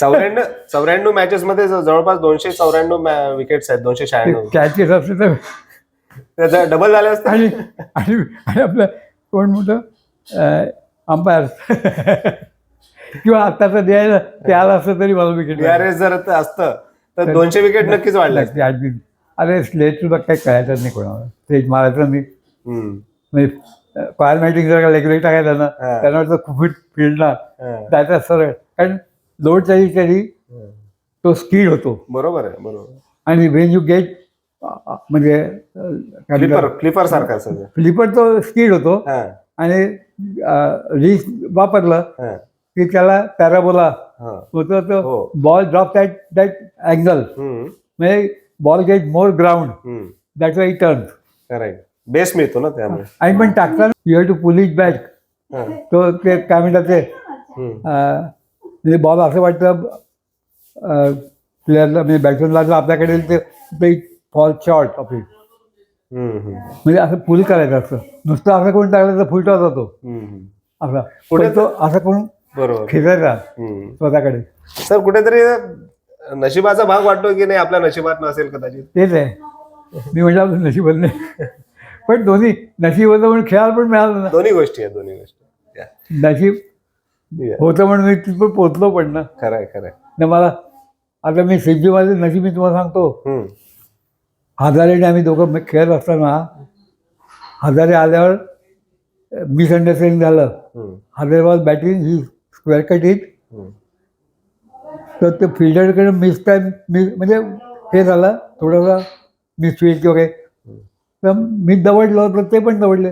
94 मॅचेस मध्ये जवळपास 294 विकेट्स आहेत. 296 कॅचेस असले तर डबल झाले असते. आणि आपलं कोण मोठं अंपायर किंवा आत्ताचं द्यायला ते आलं असतं तरी मला विकेट. DRS जर असतं तर 200 विकेट नक्कीच वाढले असते. अरे स्लेट सुद्धा काही कळायचं नाही कोणाला, स्लेट मारायचं नाही. म्हणजे कॉयल मॅटिंग जर का लेगरी टाकायचं ना, त्यांना वाटतं खूप फील्डला जायचं सरळ, कारण लोड तरी तो स्पीड होतो. बरोबर आहे, बरोबर. आणि वेन यू गेट म्हणजे फ्लिपर सारखा फ्लिपर तो स्पीड होतो. आणि रीच वापरलं की त्याला पॅराबोला होतो, तो बॉल ड्रॉप दॅट अँगल, म्हणजे ball get more ground, that why it turn. Correct. Base मिळतो ना त्यामुळे. आणि पण टाकताना you have to pull it back. तो ते काय म्हणतात ते म्हणजे बॉल असं वाटतं प्लेअरला, म्हणजे बॅट्समॅनला आपल्याकडे ते फॉल शॉर्ट ऑफ इट. म्हणजे असं पुल करायचं असतं. नुसतं असं करून टाकलं तर फुलटॉस होतो असा. पुढे तो असं करून बरोबर खेळायचा स्वतःकडे. सर कुठेतरी नशिबाचा भाग वाटतो की नाही, आपल्या नशिबात नसेल कदाचित. तेच आहे, मी म्हटलं नशिबात नाही, पण दोन्ही नशीब होतं म्हणून खेळायला पण मिळालं ना. दोन्ही गोष्टी आहेत, दोन्ही गोष्टी. नशीब होतं म्हणून मी तिथं पोचलो पण ना. खरंय खरंय. ना मला आता मी सिद्धीमध्ये नशीब मी तुम्हाला सांगतो. हजारेने आम्ही दोघं खेळत असताना हजारे आल्यावर मिसअंडरस्टँडिंग झालं. Hazare was batting, he square cut hit, तर ते फिल्डरकडे मिस म्हणजे हे झालं थोडंसं मिसफील्ड किंवा काही, तर मी दवडलो तर ते पण दवडले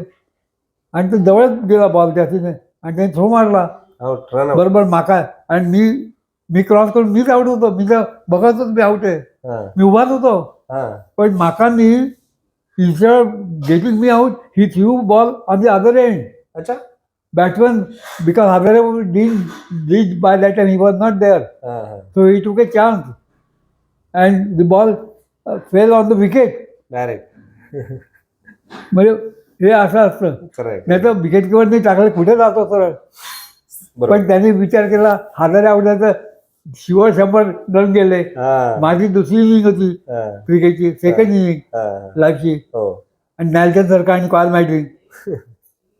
आणि तो जवळच गेला बॉल त्याने आणि त्याने थ्रो मारला बरोबर माका. आणि मी क्रॉस करून मीच आऊट होतो. मी तर बघत होतो मी आऊट आहे, मी उभाच होतो. पण माकांनी instead getting me out, he threw ball on the other end. अच्छा. Batsman, because Hazare didn't by that time, he was not there. So he took a chance and the ball fell on the wicket. Direct. म्हणजे हे असं असतं. नाही तर wicket किंवा नाही टाकलं कुठे जातो सरळ. पण त्यांनी विचार केला हजारे आवडायचं, शिवर 100 रन गेले. माझी दुसरी इनिंग होती क्रिकेटची, सेकंड इनिंग लाईफची. आणि नॅल्सन सारखा आणि कॉल मॅटिंग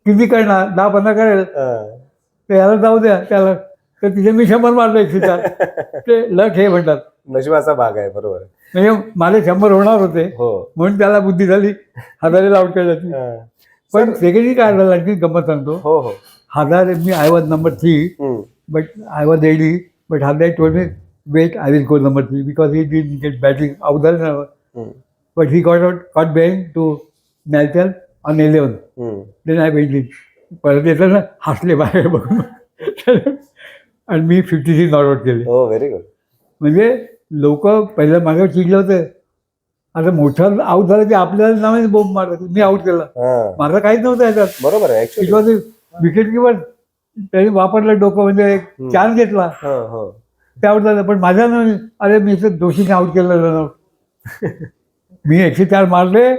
किती करणार, 10-15 करेल, तर याला जाऊ द्या त्याला. तर तिथे मी 100 मारलो 104. ते लक हे म्हणतात, नशिबाचा भाग आहे. बरोबर. म्हणजे माझे 100 होणार होते म्हणून त्याला बुद्धी झाली हजारेला आउट करायची. पण सेकंड काय झालं आणखी गंमत सांगतो. हजारे मी I was number 3, but I was ready. But Hazare told me, wait, I will go number 3 because he didn't get batting out there. But he got behind to Nelson on 11. Then I went in. परत येतं ना हसले बाहेर बघून आणि मी 53 not out केले. Very good. म्हणजे लोक पहिलं माझ्यावर चिडले होते, आता मोठं आऊट झालं की आपल्याला नावाने बोंब मारत. मी आऊट केला, माझं काहीच नव्हतं याच्यात. बरोबर आहे. इट वॉज विकेट किपर, त्यांनी वापरलं डोकं, म्हणजे एक चान्स घेतला ते आऊट झालं. पण माझ्या अरे मी दोषीने आऊट केलं. मी 104 मारले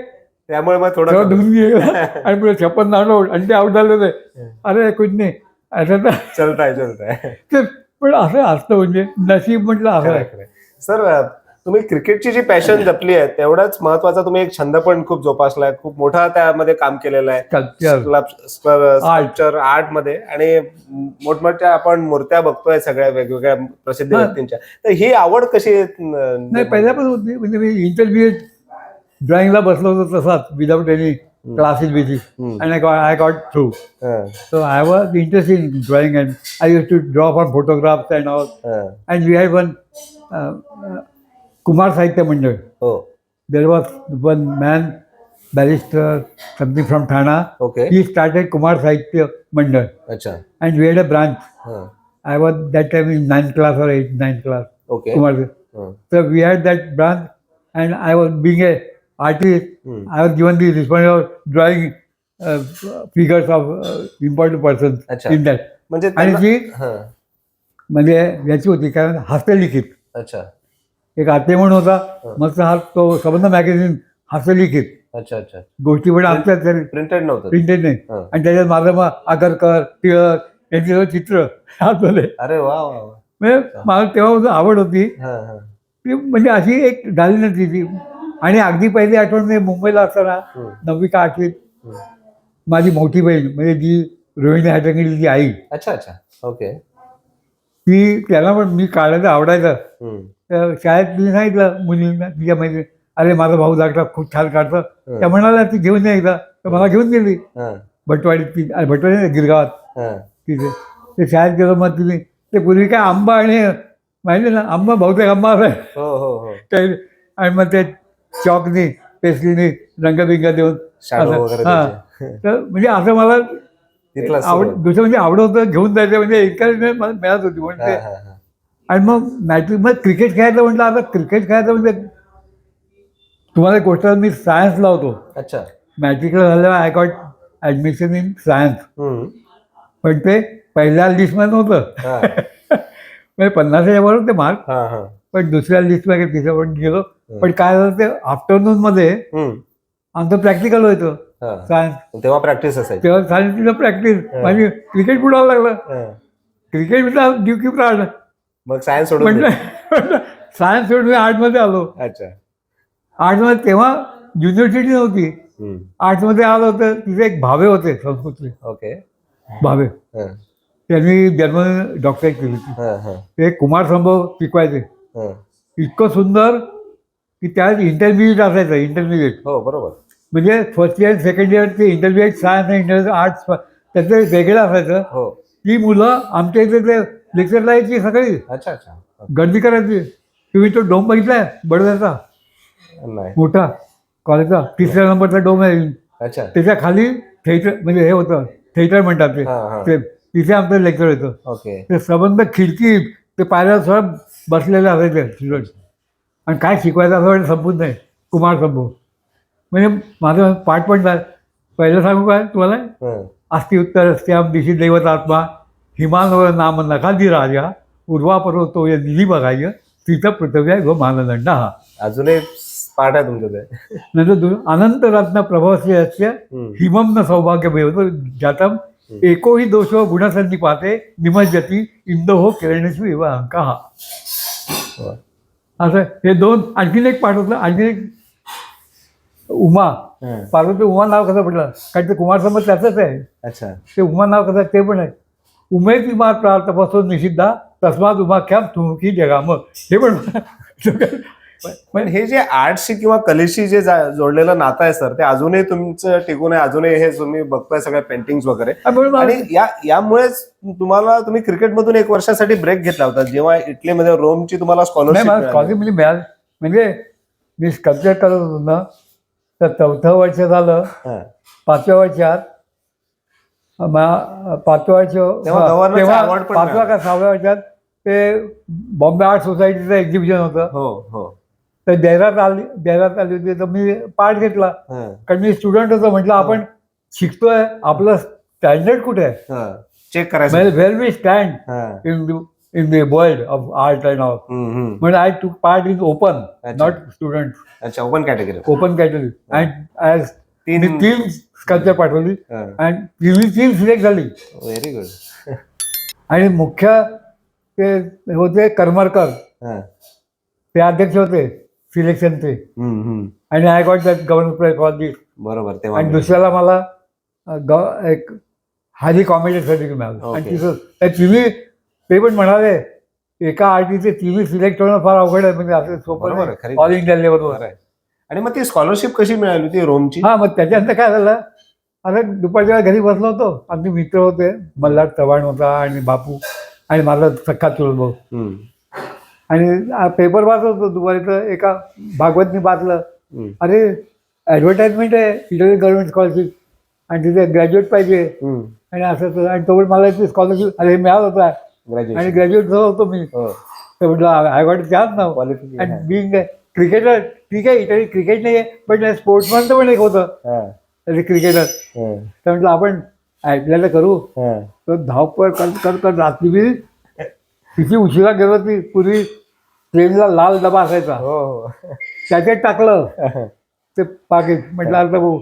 त्यामुळे मग थोडं धुवून गेला आणि पुढे 56 नॉट आऊट आणि ते आऊट झाले होते. अरे कुछ नाही असं तर चलताय. पण असं असतं, म्हणजे नशीब म्हटलं असं आहे. सर तुम्ही क्रिकेटची जी पॅशन जपली आहे तेवढाच महत्वाचा तुम्ही एक छंद पण खूप जोपासलाय, खूप मोठा त्यामध्ये काम केलेलं आहे. स्कल्पचर आर्ट मध्ये, आणि मोठमोठ्या आपण मूर्त्या बघतोय सगळ्या वेगवेगळ्या प्रसिद्ध व्यक्तींच्या. तर ही आवड कशी नाही, पहिल्यापासून होती. म्हणजे मी इंटरमिजिएट ड्रॉइंगला बसलो होतो तसाच, without any classes basic, and I got through. So I was interested in drawing, and I used to draw from photographs and all. And we had one Kumar Sahitya Mandal. हो. There was one man, barrister, something from Thana. Okay. He started Kumar Sahitya Mandal. अच्छा. And we had a branch. I was that time in 9th class or 8th, 9th class. Okay. Kumar. So we had that branch, and I was being a artist. I was given the responsibility of drawing figures of important persons. अच्छा. in that. म्हणजे आणि त्यांना- ती हं. म्हणजे याची होती काय हस्तलिखित. अच्छा. एक आते म्हणून होता, मग हा तो संबंध मॅगझिन हस्तलिखित अच्छा अच्छा. गोष्टी पण आमच्या प्रिंटेड नव्हतं. प्रिंटेड नाही. आणि त्याच्यात माझं मग आगरकर, टिळक यांची सगळं चित्र आतले. अरे वा वा वा. म्हणजे मला तेव्हा आवड होती ती, म्हणजे अशी एक झाली नव्हती ती. आणि अगदी पहिली आठवण मी मुंबईला असताना 9वी का 8वीत माझी मोठी बहीण म्हणजे जी रोहिणी हाटंगडीची आई. अच्छा अच्छा. ओके. ती त्याला पण मी काढायला आवडायचं. तर शाळेत मी सांगितलं मुलींना, तिच्या माहिती, अरे माझा भाऊ दाखला खूप छान काढतं. त्या म्हणाला ती घेऊन ये एकदा. तर मला घेऊन गेली भटवाडीत. ती भटवाडी गिरगावात तिथे. ते शाळेत गेलो. मग तिने ते पूर्वी काय आंबा आणि माहिती ना, आंबा बहुतेक आंबा असाय काही. आणि मग ते चॉकनी पेस्ट्रीनी रंगबिंग देऊन तर म्हणजे असं मला आवड. दुसरं म्हणजे आवड होतं घेऊन जायचं, म्हणजे एन्करेजमेंट मला मिळत होती म्हणजे. आणि मग मॅट्रिक मग क्रिकेट खेळायचं म्हटलं. आता क्रिकेट खेळायचं म्हणजे तुम्हाला एक गोष्ट, मी सायन्सला होतो. अच्छा. मॅट्रिकला झाल्यावर I got admission in science. पण ते पहिल्या लिस्टमध्ये नव्हतं. म्हणजे 50च्या वर होते मार्क. पण दुसऱ्या लिस्टमध्ये तिथे पण गेलो. पण काय झालं, ते आफ्टरनून मध्ये आमचं प्रॅक्टिकल व्हायचं सायन्स. तेव्हा प्रॅक्टिस असायची. तेव्हा सायन्सचं प्रॅक्टिस. माझी क्रिकेट बुडावं लागलं. क्रिकेट विथ ड्युकी प्राड. मग सायन्स सोडून म्हटलं सायन्स सोडून आर्टमध्ये आलो. अच्छा. आर्टमध्ये तेव्हा युनिव्हर्सिटी नव्हती. आर्ट्समध्ये आलं होतं. तिथे एक भावे होते संस्कृतचे. ओके. भावे. त्यांनी जर्मनी डॉक्टरेट केली होती. ते कुमार संभव शिकवायचे. इतकं सुंदर की त्यात इंटरमिजिएट असायचं. इंटरमिजिएट. हो बरोबर. म्हणजे फर्स्ट इयर सेकंड इयरचे इंटरमिजिएट सायन्स आणि इंटरमिजिएट आर्ट्स त्याचं वेगळं असायचं. हो. ती मुलं आमच्या इथे ते लेक्चरला यायची सगळी. अच्छा अच्छा. गर्दी करायची. तुम्ही तो डोम बघितलाय बडोद्याचा मोठा कॉलेजचा 3ऱ्या नंबरचा डोम आहे. अच्छा. त्याच्या खाली थिएटर, म्हणजे हे होतं थिएटर म्हणतात ते. तिथे आमचं लेक्चर होतं. ओके. ते संबंध खिडकी ते पायऱ्या सगळं बसलेले असायचे स्टुडंट. आणि काय शिकवायचं असं वाटतं संपून नाही. कुमार संभव म्हणजे माझं पाठ पण झालं. पहिलं सांगू काय तुम्हाला, अस्ति उत्तर अस्त्याम दिशी दैवत आत्मा हिमानवर नाम नखादी राजा उर्वापर्व तो या निधी बघाय तिथं पृथ्वी आहे व मानदंड हा. अजूनही पाठ आहे तुमचं ते. नंतर अनंत रत्न प्रभवस्य हिमम न सौभाग्य मिळवतो जातम एकोही दोष गुणसंधी पाहते निमज्जती इंदो हो किरणेश्वी व अंका हा. असं हे दोन. आणखीन एक पाठ होतं. आणखीन एक उमा पार्वती. उमा नाव कसं पडलं, कारण ते कुमार संभव त्याचंच आहे. अच्छा. ते उमा नाव कसं ते पण आहे. उमेद इमा प्रार्थपासून निषिद्धा तस्मात उमाख्याम तुमकी जगा. मग हे पण पण हे जे आर्टशी किंवा कलेशी जे जोडलेलं नातं आहे सर, ते अजूनही तुमचं टिकून आहे. अजूनही हे तुम्ही बघताय सगळ्या पेंटिंग्स वगैरे. आणि यामुळेच तुम्ही क्रिकेटमधून 1 वर्षासाठी ब्रेक घेतला होता, जेव्हा इटलीमध्ये रोमची तुम्हाला स्कॉलरशिप मिळाली. म्हणजे मी स्कल्पचर करत होतो ना, तर 4थं वर्ष झालं. 5व्या वर्षात 5व्या वर्ष तेव्हा 5व्या का 6व्या वर्षात ते बॉम्बे आर्ट सोसायटीचं एक्झिबिशन होतं. हो. तर जाहिरात आली होती. तर मी पार्ट घेतला. कारण मी स्टुडंट होतो. म्हटलं आपण शिकतोय, आपलं स्टँडर्ड कुठे आहे चेक करायचं. Well we stand in the world of art and all. म्हणजे I to part is open, not student. अच्छा. Open category. Open category. And तीन स्कल्पचर पाठवली आणि तीन सिलेक्ट झाली. Very good. आणि मुख्य ते होते करमरकर. ते अध्यक्ष होते सिलेक्शनचे, हम्म, हम्म. आणि I got that government prize for this. बरोबर तेव्हा आणि दुसऱ्याला मला एक हाजी कॉमेडी सर्टिफिकेट मिळालं. आणि Okay. तिथं तिन्ही ते पण म्हणाले एका आर्टिस्टचे तिन्ही सिलेक्ट होणं फार अवघड आहे, म्हणजे असं सोपं बरोबर आहे, खरी नाही ऑल इंडिया लेवलवर. बरोबर आहे. आणि मग ती स्कॉलरशिप कशी मिळाली होती रोमची? हा, मग त्याच्यानंतर काय झालं, आता दुपारच्या वेळा घरी बसलो होतो, आमचे मित्र होते, मल्हार चव्हाण होता आणि बापू आणि माझा सख्खा चुलत भाऊ, हम्म, आणि पेपर वाचत होतो दुपारी, तर एका भागवतनी वाचलं, हम्म, अरे ॲडव्हर्टाइजमेंट आहे इटली गव्हर्नमेंट स्कॉलरशिप आणि तिथे ग्रॅज्युएट पाहिजे हम्म. आणि असं तसं. आणि तोपर्यंत मला ती स्कॉलरशिप अरे मिळालं होतं, आणि Graduation. ग्रॅज्युएट झालो होतो मी. हो. तर म्हटलं I got chance now. Qualification. आणि बिंग क्रिकेटर, ठीक आहे इटली क्रिकेट नाही आहे, पण स्पोर्ट्समॅन तर पण एक होतं हा, क्रिकेटर. हा, तर म्हटलं आपण आयपीएलला करू. हा. तर धावपळ कर रात्री मी किती उशिरा गेलो, ती पूर्वी ट्रेनला लाल डबा असायचा, हो, हो. त्याच्यात टाकलं ते पाकिट. म्हटलं आता भाऊ,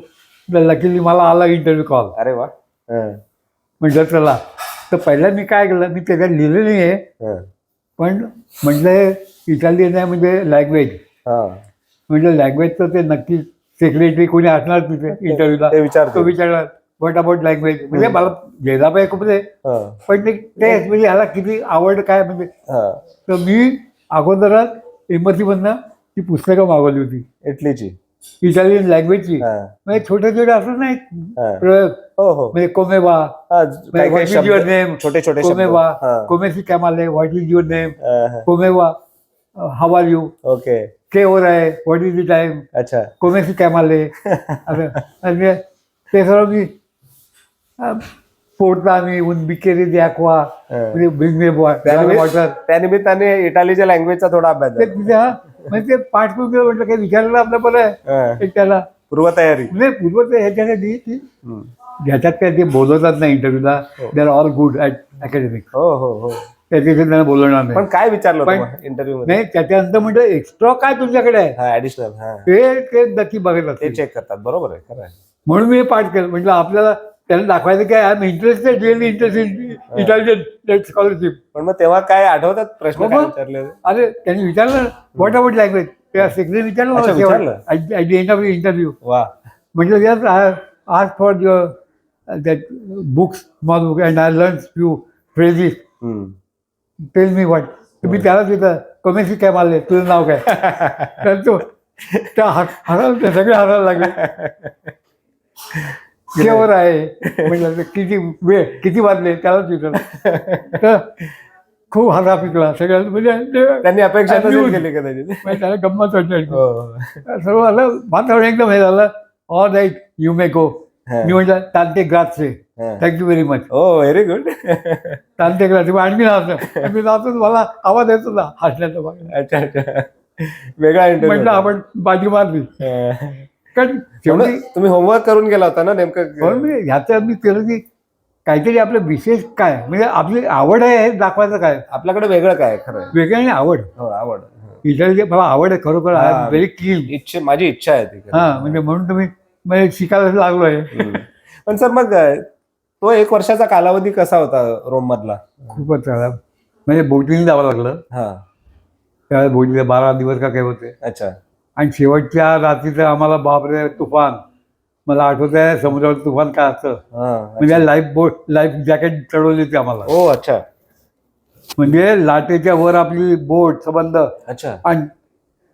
लकीली मला आला इंटरव्ह्यू कॉल. अरे वा. हा, म्हटलं चला. तर पहिल्या मी काय केलं, मी त्याच्यात लिहिलं नाही आहे, हा, पण म्हटलं इटालियन आहे म्हणजे लँग्वेज, हा. म्हटलं लँग्वेजचं ते नक्की सेक्रेटरी कोणी असणार तिथे इंटरव्ह्यूला, ते विचारतो. तो विचारणार व्हॉट अबाउट लँग्वेज. म्हणजे मला गेला खूप आहे, हा, पण ते म्हणजे ह्याला किती आवड काय म्हणजे. हा. तर मी अगोदरच एम्बसीमधनं ती पुस्तकं मागवली होती इटलीची. इटालियन लँग्वेजची. हा, म्हणजे छोटे छोटे असं नाही हा. प्रयोग, हो, हो. म्हणजे कोमेवा, हा, काही व्हॉट काही इज युअर शब्द, नेम, छोटे छोटे शब्द. कोमेवा, हा, कोमेसी कॅमाले, व्हॉट इज युअर नेम, हा, हा. कोमेवा, हाऊ आर यू, ओके. के हो रहा है, व्हॉट इज द टाइम, अच्छा. कोमेसी कॅमाले, असं. आणि ते सर्व मी पोर्टा मी उन बिकेरी द्याकवा, म्हणजे ब्रिंग मी वॉटर, त्यानिमित्ताने इटालीच्या लँग्वेजचा थोडा अभ्यास ते झाला. तिथे हा म्हणजे ते पाठ करून गेलं. म्हटलं काही विचारलं आपलं बरं आहे हा. एक त्याला, पूर्वतयारी. म्हणजे पूर्व ते ह्याच्यासाठी की हम्म. ज्याच्यात काय ते बोलवतात ना इंटरव्ह्यूला, they are all good at academic, हो, हो, हो. त्याच्याशी त्यांना बोलवणार नाही. पण काय विचारलं पण- इंटरव्ह्यू मध्ये? नाही, त्याच्यानंतर म्हटलं एक्स्ट्रा काय तुमच्याकडे आहे हा, ऍडिशनल. हा, ते नक्की बघत ते असते. चेक करतात. बरोबर आहे, खरं आहे. म्हणून मी हे पाठ केलं. म्हटलं आपल्याला त्यांना दाखवायचं काय, I am interested, really interested Italian scholarship. पण मग तेव्हा काय आठवतात प्रश्न हो, काय मग. विचारले होते? अरे त्यांनी विचारलं व्हॉट अबाउट लँग्वेज, त्या सेक्रेटरी अच्छा, विचारलं विचारलं? At the end of the interview. वा. म्हटलं yes I ask for your that books small book and I learn few phrases, hmm. Tell me what. तुम्ही त्याला तिथं कमेसी काय मारले, तुझं नाव काय. तर तो त्या हसायला, ते सगळे हसायला लागले. केवर आहे म्हटलं, किती वेळ किती वाजले त्यालाच विचारलं. तर खूप हसा पिकला सगळ्यांना, म्हणजे त्यांनी अपेक्षा अगदी नसेल केली कदाचित. म्हणजे त्याला गंमत वाटली. हो. सर्व आलं, वातावरण एकदम हे झालं. All right, you may go. हा. मी म्हटलं तांते ग्राझे, हा. Thank you very much. Oh, very good. तांते ग्राझे. आणखी नाचतो, मी नाचतो, मला आवाज येतो ना हसण्याचा भाग. अच्छा, अच्छा. वेगळा इंटरव्ह्यू. म्हटलं आपण बाजी मारली. कारण शेवटी तुम्ही होमवर्क करून गेला होता ना नेमकं? म्हणून मी ह्याचं मी केलं की काहीतरी आपलं विशेष काय, म्हणजे आपली आवड आहे हे दाखवायचं काय, आपल्याकडे वेगळं काय? खरं आहे. वेगळं आणि आवड. हो, आवड. इटालियन मला आवड आहे खरोखर, आय एम व्हेरी क्लीन. माझी इच्छा आहे ती. हां, म्हणजे म्हणून तुम्ही म्हणजे शिकायला लागलो आहे. हम्म. पण सर, मग तो 1 वर्षाचा कालावधी कसा होता रोम मधला? खूपच चांगला. म्हणजे बोटीने जावं लागलं. हा. त्यावेळेस बोटीला 12 दिवस का काय होते. अच्छा. आणि शेवटच्या रात्रीचं आम्हाला बापरे तुफान, मला आठवत आहे समुद्रावर तुफान काय असतं. हा. म्हणजे लाईफ जॅकेट चढवली होती आम्हाला. ओ, अच्छा. म्हणजे लाटेच्या वर आपली बोट संबंध, अच्छा. आणि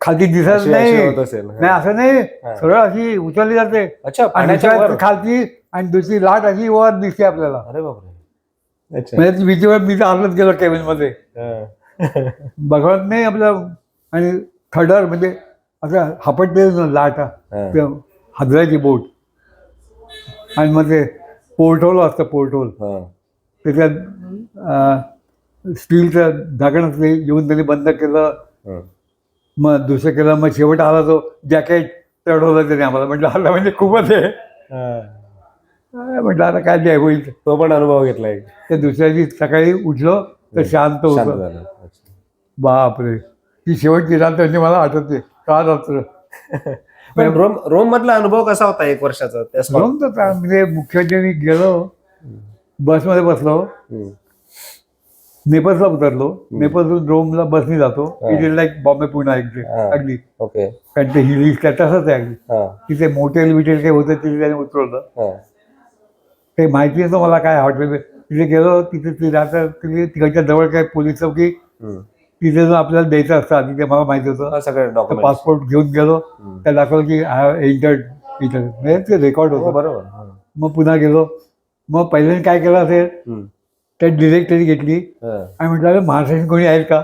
खाली दिसत अशी नाही. होत असेल. नाही, असं नाही, सरळ अशी उचलली जाते. अच्छा, आणि पाण्याच्या वर. खालची आणि दुसरी लाट अशी वर दिसते आपल्याला. अरे बापरे. अच्छा. म्हणजे ती भीतीवर मी अर्धच गेलो केबिन मध्ये, हा. बघत नाही आपलं. आणि थडर म्हणजे असं हापटते लाटा, हा. हादरायची बोट. आणि मग ते पोर्टहोल असतं, पोर्टहोल हा. त्याच्यात स्टीलचं झाकण असते, येऊन त्यांनी बंद केलं. हा. मग दुसरं केलं, मग शेवट आला तो जॅकेट चढवलं त्याने आम्हाला. म्हटलं आता म्हणजे खूपच आहे. हा. म्हटलं आता काय जे होईल. तो पण अनुभव घेतलाय. त्या दुसऱ्या दिवशी सकाळी उठलो तर शांत शांत होतं. झालं. अच्छा. बापरे, ती शेवटची रात्र म्हणजे मला आठवते का रात्र. पण रोम मधला अनुभव कसा होता 1 वर्षाचा? त्या रोम तर म्हणजे मुख्य जे मी गेलो, बसमध्ये बसलो, हम्म. नेपल्सला उतरलो. नेपल्सहून रोमला बसनी जातो. हा. It is like Bombay Pune अगदी हा. अगदी. ओके. कारण ते हिल काय तसंच आहे अगदी. हा. तिथे मोटेल बिटेल काही होतं तिथे त्याने उतरवलं. हा. ते माहिती नव्हतं मला काय हॉटेल. तिथे गेलो तिथे ती रात्र तिकडच्या जवळ काय पोलीस चौकी हम्म. तिथे जो आपल्याला द्यायचं असतं तिथे मला माहिती होतं. हा, सगळे डॉक्युमेंट. पासपोर्ट घेऊन गेलो. त्या दाखवलं की आय हॅव एंटर्ड इथं म्हणजे ते रेकॉर्ड होतं. बरोबर. मग पुन्हा गेलो. मग पहिल्यांदा काय केलं असेल त्या डिरेक्टरी घेतली आणि म्हटलं अरे महाराष्ट्रात कोणी आहेत का.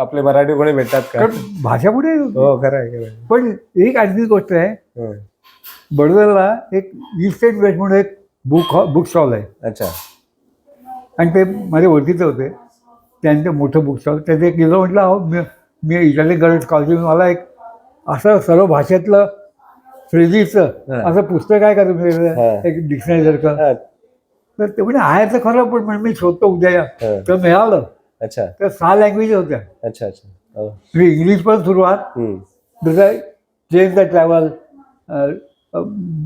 आपले मराठी कोणी भेटतात का. कारण भाषा कुठे हो, खरं आहे, खरं आहे. पण एक आणखी गोष्ट आहे. बडोद्याला एक ईस्ट अँड वेस्ट म्हणून एक बुक स्टॉल आहे. अच्छा. आणि ते माझे ओळखीचे होते. त्यांचं मोठं बुक स्टॉल त्याचे गेलो. म्हटलं अहो मी इटालियन गरज स्कॉलरशिप मला एक असं सर्व भाषेतलं फ्रेझीचं असं पुस्तक आहे का तुम्ही एक डिक्शनरी सारखं. तर ते म्हणजे आहे तर खरं पण मी शोधतो उद्या या. तर मिळालं. अच्छा. तर 6 लँग्वेज होत्या. अच्छा. अच्छा. म्हणजे इंग्लिश पण सुरुवात. दुसरं ट्रेनचा ट्रॅव्हल,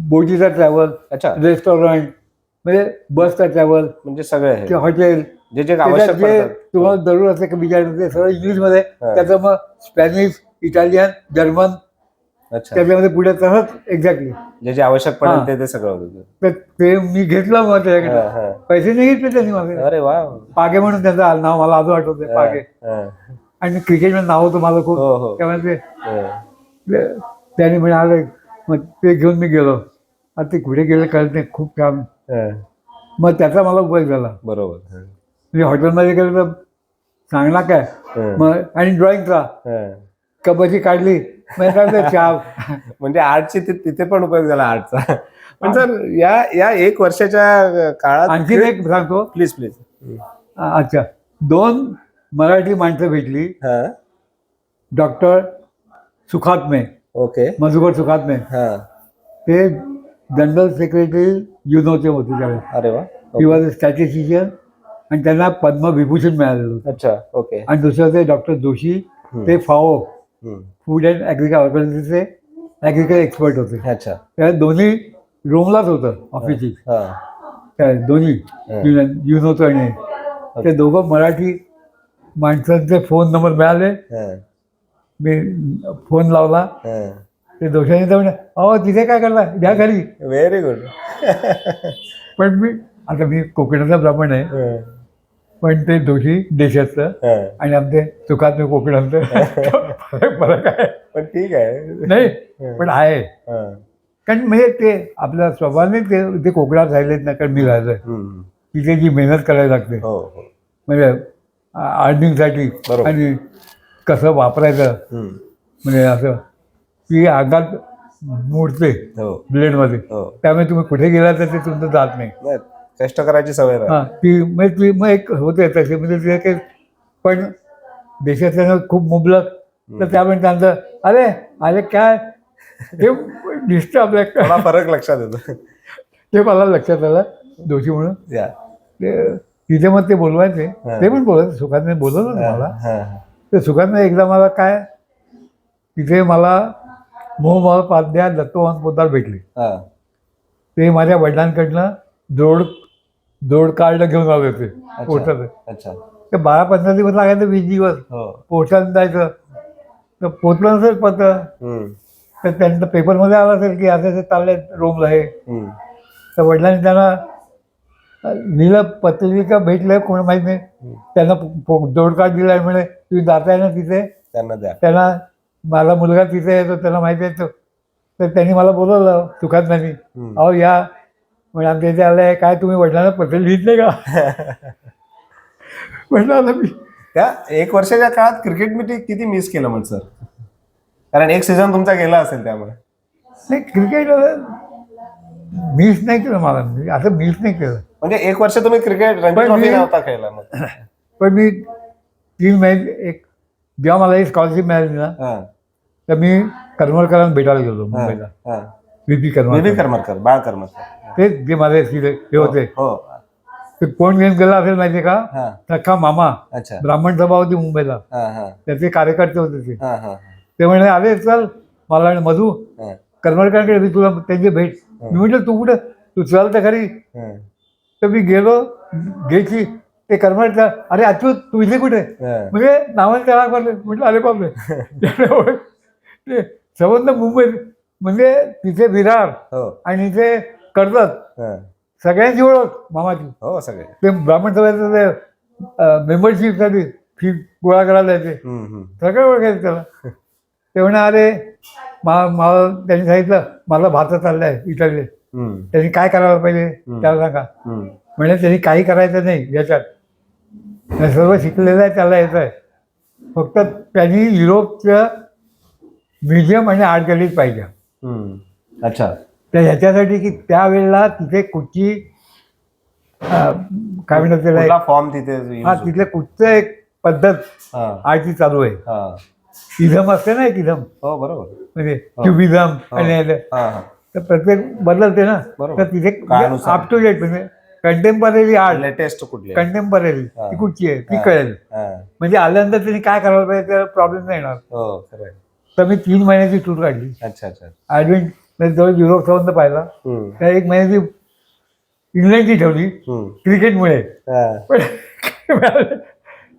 बोटीचा ट्रॅव्हल, अच्छा. रेस्टॉरंट म्हणजे बसचा ट्रॅव्हल म्हणजे सगळे आहे. किंवा हॉटेल जे आवश्यक जे पडतात. तुम्हाला जरूर असं की विचारलं ते सगळं इंग्लिशमध्ये. त्याचं मग स्पॅनिश, इटालियन, जर्मन अच्छा. त्याच्यामध्ये पुढे तसंच एक्झॅक्टली जे आवश्यक पडेल ते सगळं होतं. तर ते मी घेतलं. मग त्याच्याकडे पैसे नाही घेतले त्यांनी माझे. अरे वा. पागे म्हणून त्यांचं नाव मला अजून आठवतंय पागे. आणि क्रिकेटमध्ये नाव होतं माझं खूप. त्यामुळे त्यांनी म्हणाले. मग ते घेऊन मी गेलो. आता ते कुठे गेले कळत नाही. खूप छान. मग त्याचा मला उपयोग झाला. बरोबर. म्हणजे हॉटेलमध्ये गेलं तर सांगणार काय. मग आणि ड्रॉइंगचा कबड्डी काढली म्हणजे आर्टची तिथे पण उपयोग झाला आर्टचा. पण सर या 1 वर्षाच्या काळात आणखी एक सांगतो. प्लीज. अच्छा. 2 मराठी माणसं भेटली. डॉक्टर सुखात्मे. ओके. मधुकर सुखात्मे. ते जनरल सेक्रेटरी युनोचे होते त्यावेळेस. अरे वा. ही वॉज अ स्टॅटिस्टिशियन आणि त्यांना पद्मविभूषण मिळालेलं होतं. अच्छा. ओके. आणि दुसरं ते डॉक्टर जोशी. ते फाओ फूड अँड ॲग्रिकल्चरचे ॲग्रिकल्चर एक्सपर्ट होते. अच्छा. त्या दोन्ही रोमलाच होतं ऑफिसची. त्या दोन्ही युनोचं आणि ते दोघं मराठी माणसांचे फोन नंबर मिळाले. मी फोन लावला. ते दोषांनी तर म्हणे अहो तिथे काय करला घ्या घरी. Very good. पण मी कोकणाचा ब्राह्मण आहे. पण ते दोषी देशाचं आणि आमचे सुखात्मे कोकणाचं फरक आहे. पण ठीक आहे. नाही पण आहे. कारण म्हणजे ते आपल्या स्वभावाने ते कोकणात राहिलेत ना. कारण मी राहिलोय तिथे जी मेहनत करायला लागते म्हणजे अर्निंगसाठी आणि कसं वापरायचं म्हणजे असं ती अंगात मोडते ब्लेडमध्ये. त्यामुळे तुम्ही कुठे गेला तर ते तुमचं जात नाही. कष्ट करायची सवय. ती मग एक होते तसे म्हणजे ते पण देशातल्या खूप मुबलक. तर त्यामुळे त्यांचं अरे काय ते दिसतं आपल्या फरक लक्षात येतो. ते मला लक्षात आलं दोषी म्हणून. तिथे मग ते बोलवायचे. ते पण बोलायचे. सुखातने बोलवलं ना मला. ते सुखातने एकदा मला काय तिथे मला मोहपाध्याय दत्तवान पोद्दार भेटले. ते माझ्या वडिलांकडनं जोड कार्ड घेऊन आले होते पोस्टाचं. ते 12-15 दिवस लागायचं. 20 दिवस पोस्टात जायचं. तर पोचलं नसेल पत्र तर त्यांचं पेपरमध्ये आलं असेल की असं चाललंय रोमला हे. तर वडिलांनी त्यांना लिहिलं पत्रिका भेटलं कोण माहीत नाही. त्यांना जोड कार्ड दिलं आहे म्हणे तुम्ही जाताय ना तिथे त्यांना माझा मुलगा तिथे येतो त्याला माहिती आहे. तर त्यांनी मला बोलवलं सुखात्म्यांनी. अहो या म्हणजे आमच्या इथे आलंय काय तुम्ही वडिलांना पत्र लिहित नाही का. म्हटलं आता मी त्या 1 वर्षाच्या काळात क्रिकेट मी किती मिस केलं म्हण सर. कारण एक सीझन तुमचा गेला असेल त्यामुळे. नाही क्रिकेट मिस नाही केलं मला. असं मिस नाही केलं. म्हणजे 1 वर्ष तुम्ही क्रिकेट रणजी ट्रॉफी नव्हता खेळला मग. पण मी 3 महिने जेव्हा मला ही स्कॉलरशिप मिळाली ना तर मी करमरकरांना भेटायला गेलो मुंबईला. व्ही पी करमरकर बाळ करमरकर तेच जे माझे हे होते. ते कोण घेऊन गेला असेल माहितीये का. सखा मामा ब्राह्मण सभा होती मुंबईला. त्याचे कार्यकर्ते होते ते म्हणे अरे चल मला मधू करमरकरांकडे मी तुला त्यांची भेट. मी म्हटलं तू कुठं तू चल तर खरी. तर मी गेलो घ्यायची ते कर्मठ अरे अच्युत तू इथे कुठे म्हणजे नावाने त्याला मारले म्हटलं अरे बापरे ते संबंध मुंबईत म्हणजे तिथे विरार आणि इथे कर्जत सगळ्यांची ओळख मामाची. हो सगळे ते ब्राह्मण सभेचं ते मेंबरशिपसाठी फी गोळा करायला येते सगळे ओळखायचे त्याला. ते म्हणा अरे मला त्यांनी सांगितलं मला भात चाललाय इटाली त्यांनी काय करायला पाहिजे त्याला सांगा. म्हणजे त्यांनी काही करायचं नाही याच्यात सर्व शिकलेलं आहे त्याला येत आहे फक्त त्यांनी युरोपचं म्युझियम आणि आर्ट गॅलरीज पाहिजे. अच्छा तर ह्याच्यासाठी की त्यावेळेला तिथे कुठची काय म्हणतात त्याला फॉर्म तिथे हा तिथलं कुठचं एक पद्धत आर्टची चालू आहे. इझम असते ना एक इझम हो बरोबर म्हणजे क्युबिझम आणि तर प्रत्येक बदलते ना तर तिथे अप टू डेट म्हणजे कंटेम्पररी आर्ट लेटेस्ट कुठली कंटेम्पररी ती कुठची आहे ती कळेल म्हणजे आल्यानंतर त्यांनी काय करायला पाहिजे त्याला प्रॉब्लेम नाही येणार. तर मी 3 महिन्याची टूर काढली. अच्छा अच्छा ॲडव्हेंट म्हणजे जवळ युरोप संबंध पाहिला त्या 1 महिन्याची इंग्लंडची ठेवली क्रिकेटमुळे पण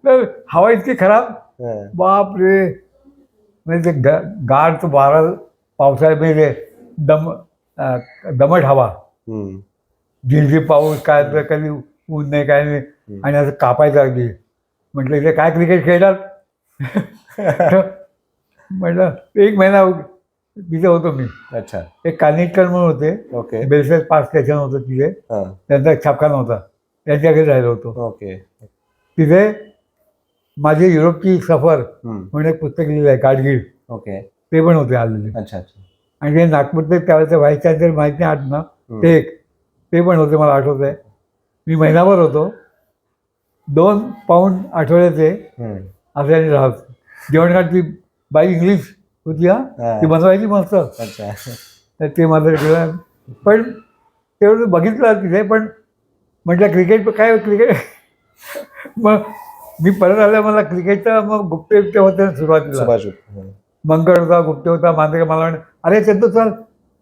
तर हवा इतकी खराब बाप रे म्हणजे ते गार तो वारा पावसाळ्यामध्ये दमट हवा झिलझिल पाऊस काय तर कधी ऊन नाही काय नाही आणि असं कापायचं अगदी. म्हटलं इथे काय क्रिकेट खेळतात म्हटलं 1 महिना तिथे होतो मी. अच्छा एक कानिटकर म्हणून होते ओके बेलसेस पार्क स्टेशन होतं तिथे त्यांचा एक छापखाना होता त्यांच्या घरी राहिलो होतो. ओके तिथे माझी युरोपची सफर म्हणून एक पुस्तक लिहिलं आहे गाडगीळ ओके ते पण होते आलेले. अच्छा अच्छा आणि ते नागपूरचे त्यावेळेचं व्हाईस चान्सलर माहिती नाही आठवणं ते पण होते मला आठवत आहे. मी महिनाभर होतो 2 पाऊंड आठवड्याचे असल्याने राहत जेवण घाट ती बाई इंग्लिश होती ती बनवायची मस्त. अच्छा तर ते माझं केलं पण तेवढं बघितलं तिथे पण म्हटलं क्रिकेट काय क्रिकेट मग मी परत आलं मला क्रिकेटचं मग गुप्ते होते सुरुवातीला मंगळ होता गुप्ते होता मांजरे मला म्हणे अरे चंदू चल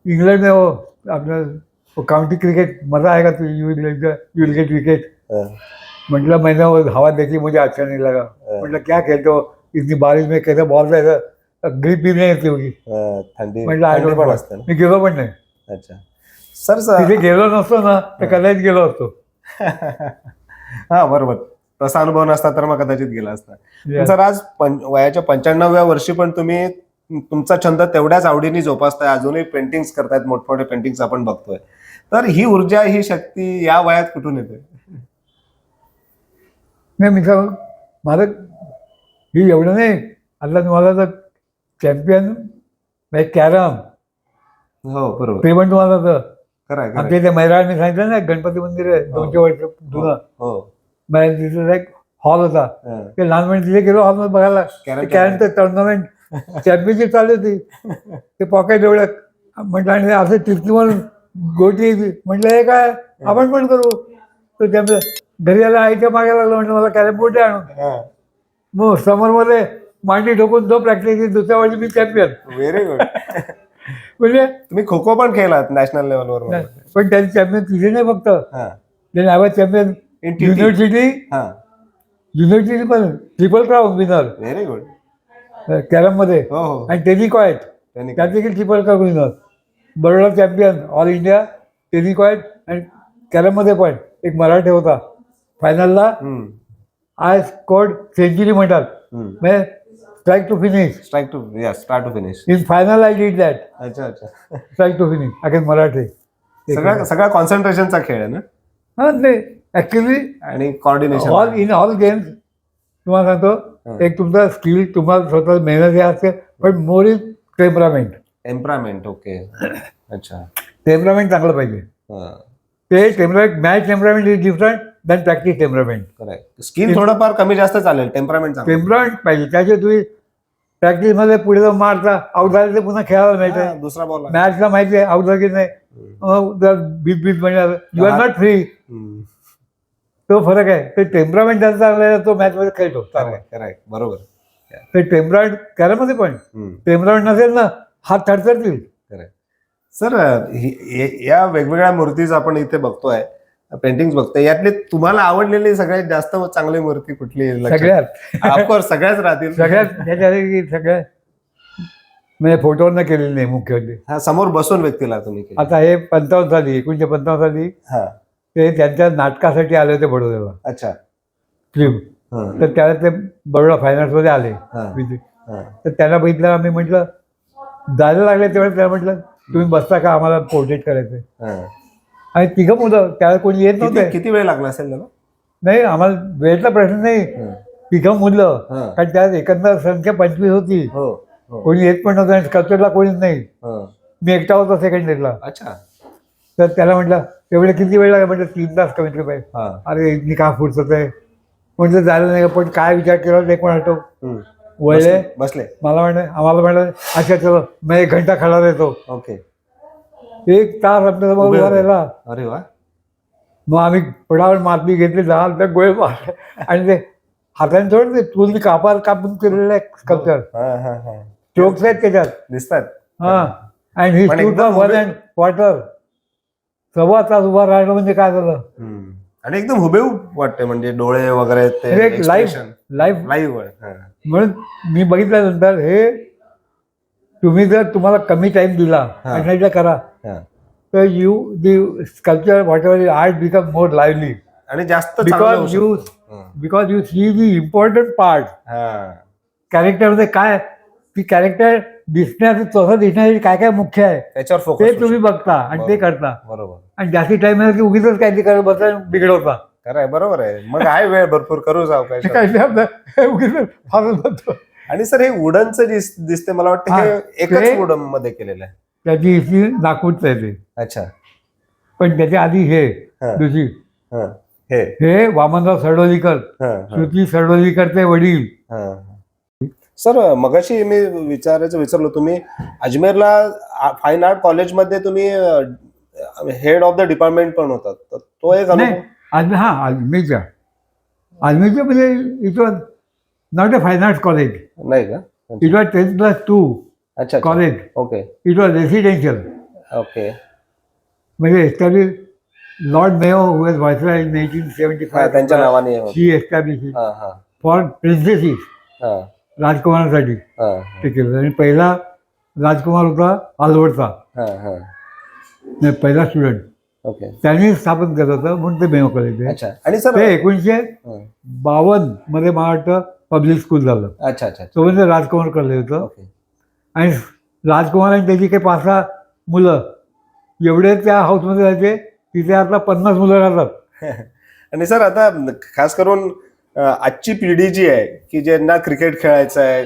इंग्लंड में हो आपलं काउंटी क्रिकेट मजा आएगा तू यू विल गेट विकेट. म्हटलं मैंने वो हवा देखी मुझे अच्छा नहीं लगा. म्हटलं क्या खेलते हो इतनी बारिश में कैसे बॉल जाएगा ग्रिप भी नाही येते होती थंडी म्हटलं आय पण असते मी गेलो पण नाही. अच्छा सर तिथे गेलो नसतो ना तर कदाचित गेलो असतो. हा बरोबर तसा अनुभव नसता तर मग कदाचित गेला असता. सर आज वयाच्या 95व्या वर्षी पण तुम्ही तुमचा छंद तेवढ्याच आवडीने जोपासताय अजूनही पेंटिंग्स करतायत मोठमोठे पेंटिंग्स आपण बघतोय. तर ही ऊर्जा ही शक्ती या वयात कुठून येते? नाही मी माझं ही एवढं नाही आता तुम्हाला तर चॅम्पियन कॅरम हो बरोबर ते पण तुम्हाला तर खरं आमच्या इथे मैराळने सांगितलं ना गणपती मंदिर आहे 200 वर्ष जुनं तिथे एक हॉल होता ते लहानपणी तिथे गेलो हॉलमध्ये बघायला कॅरमचं टुर्नामेंट चॅम्पियनशिप चालू होती. ते पॉकेट एवढं म्हटलं आणि असं टिपकी म्हणून गोटी म्हटलं हे काय आपण पण करू. तर त्यामुळे घरी यायला आईच्या मागे लागलं म्हटलं मला कॅरम बोर्ड आणून मग समोरमध्ये मांडी ठोकून जो प्रॅक्टिस दुसऱ्या वर्षी मी चॅम्पियन. Very good. म्हणजे तुम्ही खो खो पण खेळलात नॅशनल लेवलवर पण त्यांनी चॅम्पियन तिथे नाही फक्त त्यांनी आवाज चॅम्पियन युनिव्हर्सिटी पण triple crown winner. Very good. Carrom मध्ये आणि टेनिकॉइट त्या देखील triple crown winner. Baroda champion all India tenikoit and carrom मध्ये पण एक मराठी होता फायनलला आय स्कोर्ड सेंचुरी म्हणतात म्हणजे strike to finish start to finish in final I did that. अच्छा अच्छा strike to finish again Marathi सगळा कॉन्सन्ट्रेशनचा खेळ आहे ना. हा नाही ऍक्च्युली आणि कॉर्डिनेशन ऑल गेम्स तुम्हाला सांगतो एक तुमचा स्किल तुम्हाला स्वतः मेहनत हे असते पण मोर इज टेम्परामेंट. ओके अच्छा टेम्परामेंट चांगलं पाहिजे. ते temperament match temperament is different than practice temperament. Correct. Skill थोडंफार कमी जास्त चालेल टेम्परामेंट पाहिजे त्याचे तुम्ही प्रॅक्टिसमध्ये पुढे जाऊन मारता आउट झाले तर पुन्हा खेळायला माहिती दुसरा बॉल मॅचला माहिती आहे आउट झाली की नाही बीट म्हणजे यू आर नॉट फ्री. तो फरक आहे. ते टेम्परामेंट ज्याचा चांगला आहे तो मॅचमध्ये खेळतो. बरोबर. ते टेम्परामेंट कॅरममध्ये पण टेम्परामेंट नसेल ना हात थरथरतील. सर या वेगवेगळ्या मूर्तीज आपण इथे बघतोय पेंटिंग बघतोय, यातली तुम्हाला आवडलेली सगळ्यात जास्त चांगली मूर्ती कुठली? सगळ्यात ऑफकोर्स सगळ्याच राहतील. सगळ्यात त्याच्या सगळ्यात म्हणजे फोटोवरनं केलेली नाही मुख्य म्हणजे. हा, समोर बसून व्यक्तीला तुम्ही केली. आता हे 55 साली 1955 साली हा, ते त्यांच्या नाटकासाठी आले होते बडोद्याला अच्छा. फिल्म. हा, तर त्यावेळेस ते बरोडा फायनान्समध्ये आले. हा, हा, तर त्याला बघितलं, आम्ही म्हटलं जायला लागले तेव्हा त्याला म्हटलं तुम्ही बसता का, आम्हाला पोर्ट्रेट करायचंय. हा. आणि तिघं मुलं त्यावेळेस कोणी येत नव्हते. किती वेळ लागला असेल त्याला? नाही, आम्हाला वेळेचा प्रश्न नाही, हा, तिघं मुलं. हा. कारण त्यात एकंदर संख्या 25 होती. हो, हो. कोणी येत पण नव्हतं आणि स्कल्पचरला कोणीच नाही. हा, मी एकटा होतो सेकंड इयरला. अच्छा. तर त्याला म्हटलं तेवढे किती वेळ लागेल, म्हटलं 3 तास कमीत कमी. हा, अरे मी का पुढचं आहे म्हटलं जायला नाही का, पण काय विचार केला ते कोण आठव. हम्म. वळले, बसले. मला आम्हाला म्हणलं अच्छा चलो मैं 1 घंटा खडा रहतो. ओके. 1 तास आमच्या समोर उभा राहिला. अरे वा. मग आम्ही पडावर माती घेतली, 10 तर गोळे मारले आणि ते हाताने थोडं ते पूर्ण कापार कापून केलेलं आहे स्कल्पचर. हा, हा, हा. स्ट्रोक्स आहेत त्याच्यात. दिसतात. हा, आणि ही पण स्टूड एकदम फॉर 1 अँड क्वार्टर. 1.25 तास उभा राहिलं म्हणजे काय झालं. हम्म. आणि एकदम हुबेहूब वाटते, म्हणजे डोळे वगैरे ते एक लाईव्ह लाईव्ह. म्हणून मी बघितल्यानंतर हे तुम्ही जर तुम्हाला कमी टाइम दिला हा. आणि करा तर you the sculpture whatever art become more lively. आणि जास्त चांगलं होऊ शकतं. Because you see the important part. हा. कॅरेक्टरमध्ये काय, ती कॅरेक्टर दिसण्याचं तसं दिसण्यासाठी काय काय मुख्य आहे त्याच्यावर ते फोकस तुम्ही बघता आणि ते करता. बरोबर. आणि जास्ती टाइम मिळाला की उगीच काय ते करत बसता, बिघडवता. खरंय, बरोबर आहे. मग आहे वेळ भरपूर, करू जाऊ काय. उगीच फारच बसतो. आणि सर हे वुडनचं दिसते, मला वाटतं हे हा, एकच ते- वुडन मध्ये केलेलं आहे. त्याची हिस्ट्री नागपूरचं आहे ते. अच्छा. पण त्याच्या आधी हे हा. दुसरी हा. हे. हे वामनराव सडोलीकर, हा, हा, श्रुती सडोलीकरचे वडील. हा. सर मगाशी मी विचारलो, तुम्ही अजमेरला फाईन आर्ट कॉलेजमध्ये तुम्ही हेड ऑफ द डिपार्टमेंट पण होतात, तर तो एक नाही, अनुभव. आजमीच्या म्हणजे it was not a fine arts college. नाही का? इट वॉज 10+2 अच्छा. College. Okay. It was residential. Okay. म्हणजे establish Lord Mayo who was viceroy in 1875 त्यांच्या नावाने होतं. ही एस्टॅब्लिश हा, हा, फॉर प्रिन्सेसेस, हा, राजकुमारांसाठी हा, ते केलं. आणि पहिला राजकुमार होता आलवडचा, हा, हा. पहिला स्टुडंट. ओके. त्यांनी स्थापन केलं होतं म्हणून ते मेयो कॉलेज आहे. अच्छा. आणि सर ते 1952 मध्ये मला वाटतं पब्लिक स्कूल झालं. अच्छा, अच्छा. तो म्हणजे राजकुमार करले होतं. ओके. आणि राजकुमार आणि त्याची काही 5-6 मुलं एवढे त्या हाऊसमध्ये जायचे, तिथे आता 50 मुलं राहतात. आणि सर आता खास करून आजची पिढी जी आहे की ज्यांना क्रिकेट खेळायचं आहे,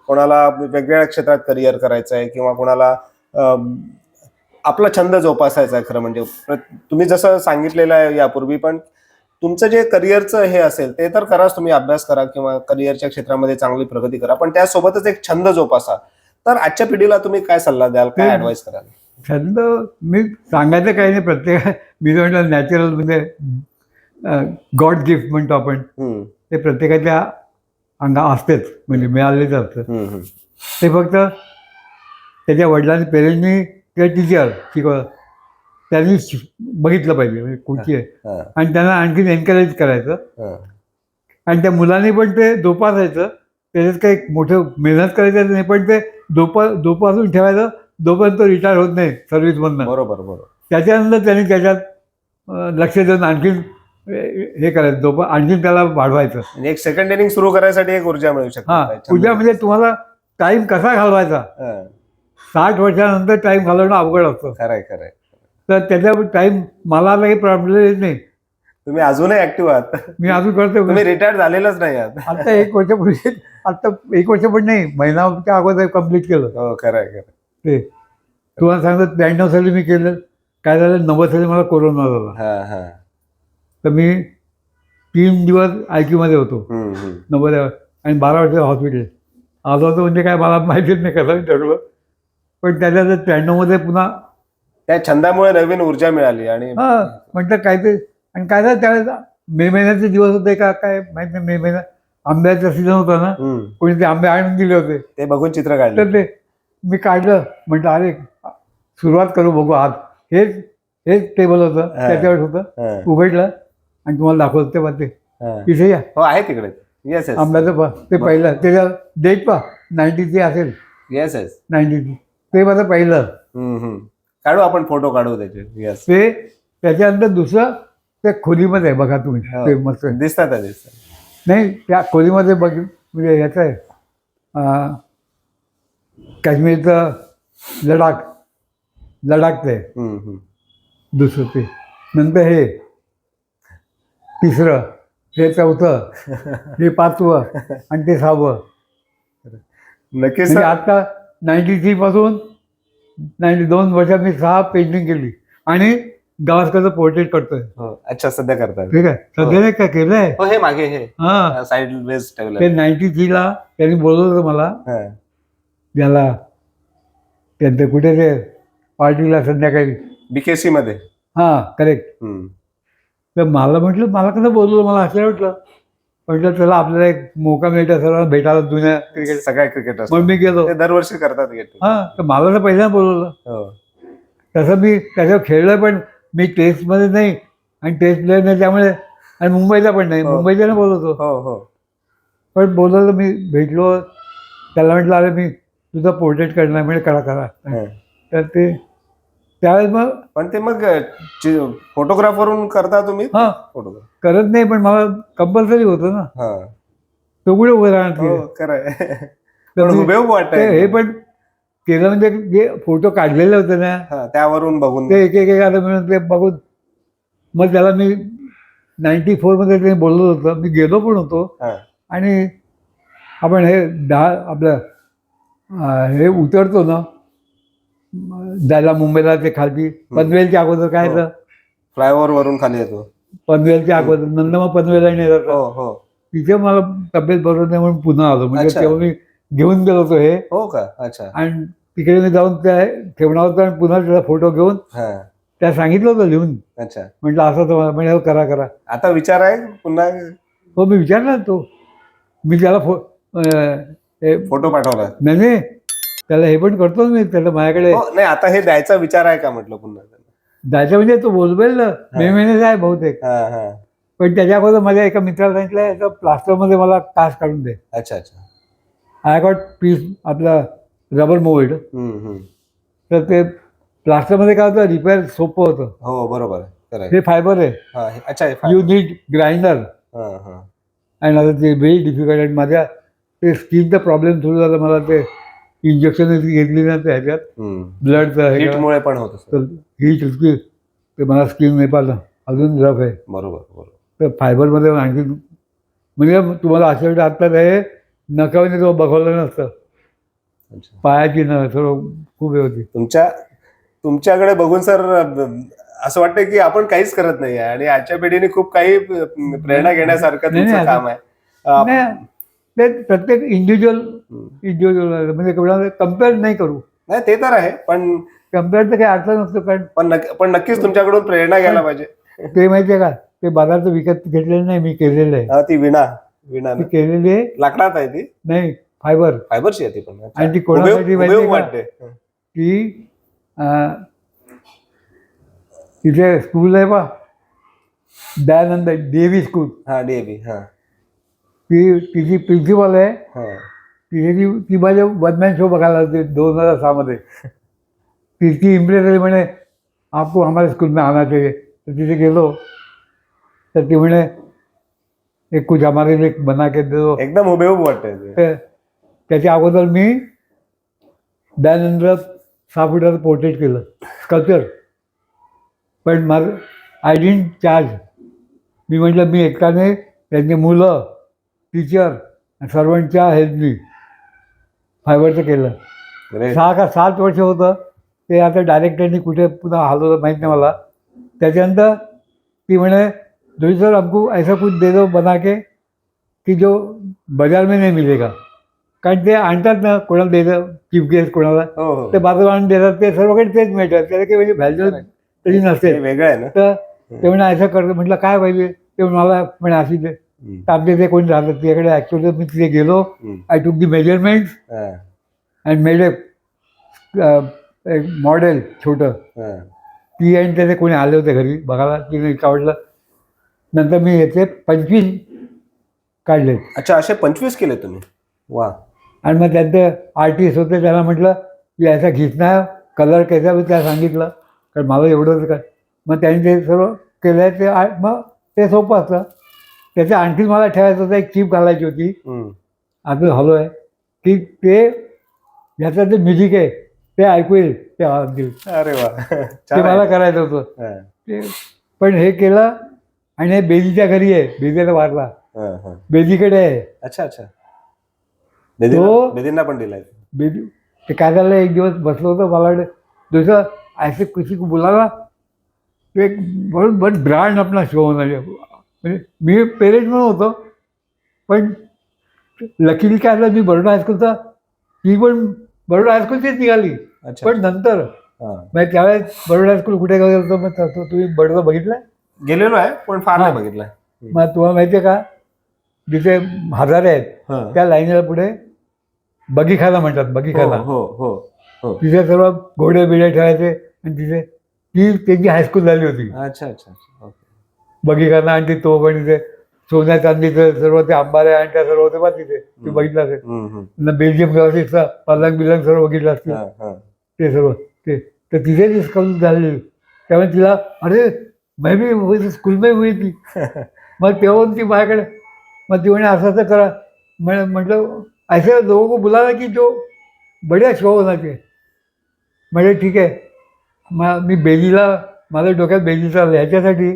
कोणाला वेगवेगळ्या क्षेत्रात करिअर करायचं आहे, किंवा कोणाला आपला छंद जोपासायचा आहे, खरं म्हणजे तुम्ही जसं सांगितलेलं आहे यापूर्वी, पण तुमचं जे करिअरचं हे असेल ते तर कराच, तुम्ही अभ्यास करा किंवा करिअरच्या क्षेत्रामध्ये चांगली प्रगती करा, पण त्यासोबतच एक छंद जोपासा. तर आजच्या पिढीला तुम्ही काय सल्ला द्याल, काय ऍडवाइस कराल? छंद मी सांगायचं काही नाही, प्रत्येक मी म्हटलं नॅचरल म्हणजे गॉड गिफ्ट म्हणतो आपण, ते प्रत्येकाच्या अंगा असतेच, म्हणजे मिळालेच असतं. ते फक्त त्याच्या वडिलांनी, पेरेंट्सनी किंवा टीचर शिकवलं त्यांनी बघितलं पाहिजे म्हणजे कुठची आहे, आणि त्यांना आणखीन एनकरेज करायचं. आणि त्या मुलांनी पण ते जोपासायचं, त्याच्यात काही मोठं मेहनत करायचं नाही, पण ते जोपासून ठेवायचं जोपर्यंत रिटायर होत नाही सर्व्हिसमधनं. बरोबर, बरोबर. त्याच्यानंतर त्यांनी त्याच्यात लक्ष देऊन आणखीन हे करायचं, आणखीन त्याला वाढवायचं. एक सेकंड इनिंग सुरू करायसाठी एक ऊर्जा मिळू शकते. हा, ऊर्जा म्हणजे तुम्हाला टाइम कसा घालवायचा. 60 वर्षानंतर टाइम घालवणं अवघड असतं. खरंय, खरंय. तर त्याच्या टाइम मला काही प्रॉब्लेम नाही. तुम्ही अजूनही ऍक्टिव्ह आहात. मी अजून करतो. तुम्ही रिटायर झालेलंच नाही आहात. आता 1 वर्षापूर्वी, आता 1 वर्ष पण नाही, महिनाच्या अगोदर कम्प्लीट केलं. हो, खरंय, खरं. ते तुम्हाला सांगतो 93 साली मी केलं. काय झालं, 90 साली मला कोरोना झाला. तर मी 3 दिवस ICU मध्ये होतो 90, आणि 12 वर्ष हॉस्पिटल आलो होतो. म्हणजे काय मला माहितीच नाही कसं मी ठरवलं, पण त्याच्या 93 मध्ये पुन्हा त्या छंदामुळे नवीन ऊर्जा मिळाली. आणि म्हटलं काय ते, आणि काय झालं त्यावेळेस मे महिन्याचे दिवस होते का काय माहित नाही, मे महिना आंब्याचा सीझन होता ना, कोणी ते आंबे आणून दिले होते, ते बघून चित्र काढलं. तर ते मी काढलं. म्हटलं अरे सुरुवात करू, बघू आज. हेच हेच टेबल होतं हा. त्याच्यावर होतं. हा. उघडलं आणि तुम्हाला दाखवलं ते पण ते हा. तिथे या हो आहे तिकडे. येस येस आंब्याचं ते पहिलं त्याच्या डेट पा 93 असेल. Yes yes. 93 ते माझं पहिलं. काढू आपण फोटो काढू त्याचे. येस ते त्याच्यानंतर दुसरं त्या खोलीमध्ये आहे बघा तुम्ही ते मस्त दिसतात नाही त्या खोलीमध्ये बघ म्हणजे याचं आहे काश्मीरचं लडाख ते दुसरं ते नंतर हे तिसरं हे चौथं हे पाचवं आणि ते 6वं. नक्कीच म्हणजे आता 93 पासून 92 वर्षात मी 6 पेंटिंग केली आणि गावस्करचं पोर्ट्रेट करतोय. अच्छा सध्या करतात. ठीक आहे सध्या नाही का केलंय. हो हे मागे हे हा साईड वेज ठेवलं. ते 93 त्यांनी बोलवलं होतं मला ज्याला त्यांचं कुठे ते पार्टीला संध्याकाळी बीकेसी मध्ये. हां करेक्ट. तर मला म्हटलं मला कसं बोलवलं मला असं म्हटलं चला आपल्याला एक मौका मिळतं सर्वांना भेटायला जुन्या क्रिकेट सगळ्या क्रिकेटर मग मी गेलो. ते दरवर्षी करतात. हां तर मला तर पहिल्यांदा बोलवलं. तसं मी त्याच्यावर खेळलं पण मी टेस्टमध्ये नाही आणि टेस्ट प्लेअर नाही त्यामुळे आणि मुंबईला पण नाही. मुंबईला नाही बोलवतो पण बोलवलं मी भेटलो त्याला म्हटलं अरे मी तुझं पोर्ट्रेट करणार म्हणजे करा. तर ते त्यावेळेस मग पण ते मग फोटोग्राफवरून करता तुम्ही. हां फोटोग्राफ करत नाही पण मला कंपल्सरी होतं ना. तो कुठे उभं राहणार हे पण केलं म्हणजे जे फोटो काढलेले होते ना त्यावरून बघून ते एक आता मिळून ते बघून मग त्याला मी 94 मध्ये ते बोललो होतं. मी गेलो पण होतो आणि आपण हे आपलं हे उतरतो ना जायला मुंबईला ते खालती पनवेलच्या अगोदर काय तर फ्लायओव्हर वरून खाली येतो. पनवेलच्या अगोदर नंदमा पनवेलला नेतात. तिथे मला तब्येत बरोबर नाही म्हणून पुन्हा आलो म्हणजे तेव्हा मी घेऊन गेलो होतो हे. हो का. अच्छा. आणि तिकडे मी जाऊन त्या ठेवणार होतं आणि पुन्हा त्याचा फोटो घेऊन त्या सांगितलं होतं लिहून. अच्छा. म्हटलं असं तर म्हणजे करा. आता विचार आहे पुन्हा. हो मी विचारला तो मी त्याला फोटो पाठवला नाही त्याला हे पण करतो मी त्याला माझ्याकडे नाही. आता हे द्यायचा विचार आहे का म्हटलं पुन्हा द्यायचं म्हणजे तो बोलवेल मे महिन्याचा आहे बहुतेक. पण त्याच्या अगोदर माझ्या एका मित्राला सांगितलं याचं प्लास्टरमध्ये मला कास्ट काढून दे. अच्छा. आय गॉट पीस आपला रबर मोल्ड. तर ते प्लास्टरमध्ये काय होतं रिपेअर सोपं होतं. हो बरोबर. हे फायबर आहे. अच्छा. यू नीड ग्राइंडर आणि आता ते व्हेरी डिफिकल्ट. आणि माझ्या ते स्किनचा प्रॉब्लेम सुरू झाला. मला ते इंजेक्शन घेतली ना ह्याच्यात ब्लडचं मुळे पण होतं. तर ही ते मला स्किन नाही पाहिलं अजून रफ आहे. बरोबर. तर फायबरमध्ये आणखी म्हणजे तुम्हाला असं वाटतं आता हे नकाने तो बघवलं नसतं. पायाची न सर्व खूप हे होती. तुमच्याकडे बघून सर असं वाटतं की आपण काहीच करत नाही आहे आणि आजच्या पिढीने खूप काही प्रेरणा घेण्यासारखं तुमचं काम आहे. ते प्रत्येक इंडिव्हिज्युअल म्हणजे कोणाला कम्पेअर नाही करू. नाही ते तर आहे पण कम्पेअरचं काही अर्थ नसतो पण नक्कीच तुमच्याकडून प्रेरणा घ्यायला पाहिजे. ते माहितीये का ते बाजारात विकत घेतलेलं नाही मी केलेलं आहे. ती विणा केलेली आहे. लाकडात आहे ती. नाही फायबरची आहे ती पण. आणि ती कोणासाठी वाटते की तिथे स्कूल आहे पा दयानंद DAV स्कूल. DAV. तिची प्रिन्सिपल आहे. ती माझ्या वनमॅन शो बघायला होती 2006 मध्ये. ती इम्प्रेस झाली म्हणे आपको हमारे स्कूल में आना चाहिए. तर तिथे गेलो तर ती म्हणे एक कुछ हमारे लिए बना के दो. एकदम हुबेहूब वाटतंय. त्याच्या अगोदर मी दयानंद 6 फुटाचं पोर्ट्रेट केलं स्कल्पचर. पण माझं आय डिडंट चार्ज. मी म्हटलं मी एकट्याने त्यांची मुलं टीचर सर्वांच्या हेल्पनी फायबरचं केलं. 6 का 7 वर्ष होतं ते. आता डायरेक्टरनी कुठे पुन्हा हलवलं माहीत नाही मला. त्याच्यानंतर ती म्हणे जोई सर हमको ऐसा कुछ दे दो बना के की जो बाजार में नाही मिलेगा. कारण ते आणतात ना कोणाला द्यायचं चीफ गेस्ट कोणाला ते बाजार आणून देतात. ते सर्वकडे तेच मिळतात. त्याला काही म्हणजे व्हॅल्यू तरी नसते. वेगळं आहे ना. तर ते म्हणे असं करतो. म्हटलं काय पाहिजे ते मला म्हणे अशी ते आमच्या ते कोणी राहतात तिच्याकडे. ॲक्च्युअली मी तिथे गेलो. आय टूक दी मेजरमेंट अँड मेड एक मॉडेल छोटं. ती आणि त्याचे कोणी आले होते घरी बघायला, तिने इतकं आवडलं. नंतर मी याचे 25 काढले. अच्छा, असे 25 केले तुम्ही? वा. आणि मग त्यांचे आर्टिस्ट होते, त्यांना म्हटलं की याचा खिचना कलर कैसा मी त्याला सांगितलं, कारण मला एवढंच काय. मग त्यांनी ते सर्व केलं. ते मग ते सोपं असतं. त्याच्या आणखी मला ठेवायचं होतं, एक चिप घालायची होती. आपलं हॅलो आहे की ते ह्याचं जे म्युझिक आहे ते ऐकू येईल ते आवाज. अरे वा. ते मला करायचं होतं ते. पण हे केलं. आणि हे बेजीच्या घरी आहे, बेजीला वारला, बेजीकडे आहे. अच्छा अच्छा. तो बेदींना पण दिलाय? बेबी ते काय झालं, एक दिवस बसलो होतं, मला वाटतं दुसरं ऐसे किसी को बुलाना, तो एक बहुत ब्रांड अपना शो होणार आहे. म्हणजे मी पेरेंट म्हणून होतो, पण लकीली काय झालं, मी बरोडा हायस्कूलचा, ती पण बरोडा हायस्कूलचीच निघाली. पण नंतर म्हणजे त्यावेळेस बरोडा हायस्कूल कुठे गेलो, मग तुम्ही बरोडा बघितलं? गेलेलो आहे, पण फार नाही बघितलंय. मग तुम्हाला माहिती आहे का, जिथे हजारे आहेत त्या लाईनीला पुढे बगीखाना म्हणतात, बगीखाना. तिथे सर्व घोडे बिडे ठेवायचे आणि तिथे ती त्यांची हायस्कूल झाली होती. अच्छा अच्छा. बगीखाना. आणि ती तो पण तिथे सोन्या चांदीचं सर्व ते आंबारे आणि त्या सर्व होते बा तिथे, ते बघितलं असेल. बेल्जियम क्लासेसचा पलंग बिलंग सर्व बघितलं असतील ते सर्व. ते तर तिथे स्कूल झालेली. त्यामुळे तिला अरे मैं भी हुई स्कूल में हुई थी. मग तेव्हा ती माझ्याकडे, मग ती म्हणे असं असं करा. म्हटलं ऐसे लोगों को बुलाना की जो बढिया शो होना चाहिए. म्हणजे ठीक आहे. मग मी बेलीला, माझ्या डोक्यात बेलीचा ह्याच्यासाठी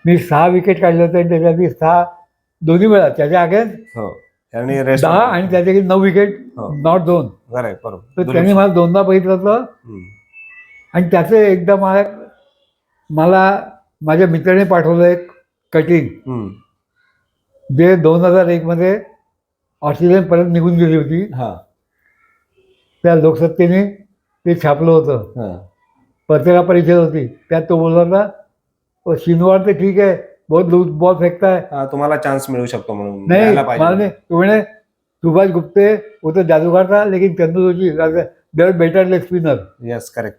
मी 6 विकेट काढले होते. आणि त्याच्यासाठी 6 दोन्ही वेळा, त्याच्या आगे 10 आणि त्याच्याकडे 9 विकेट, नॉट 2. तर त्यांनी मला 2दा बघितलं होतं. आणि त्याचं एकदा मला माझ्या मित्राने पाठवलं एक कटिंग, जे 2001 मध्ये ऑस्ट्रेलियन परत निघून गेली होती. त्या लोकसत्तेने ते छापलं होतं. पत्रकार परिषद होती, त्यात तो बोलला होता, शिनवार तर ठीक आहे, बहुत लूज बॉल फेकता है, तुम्हाला चान्स मिळू शकतो म्हणून. नाही मला नाही. तो म्हणे सुभाष गुप्ते वो तो जादूगर था, लेकिन Chandu Joshi they were better leg spinner. Yes, correct.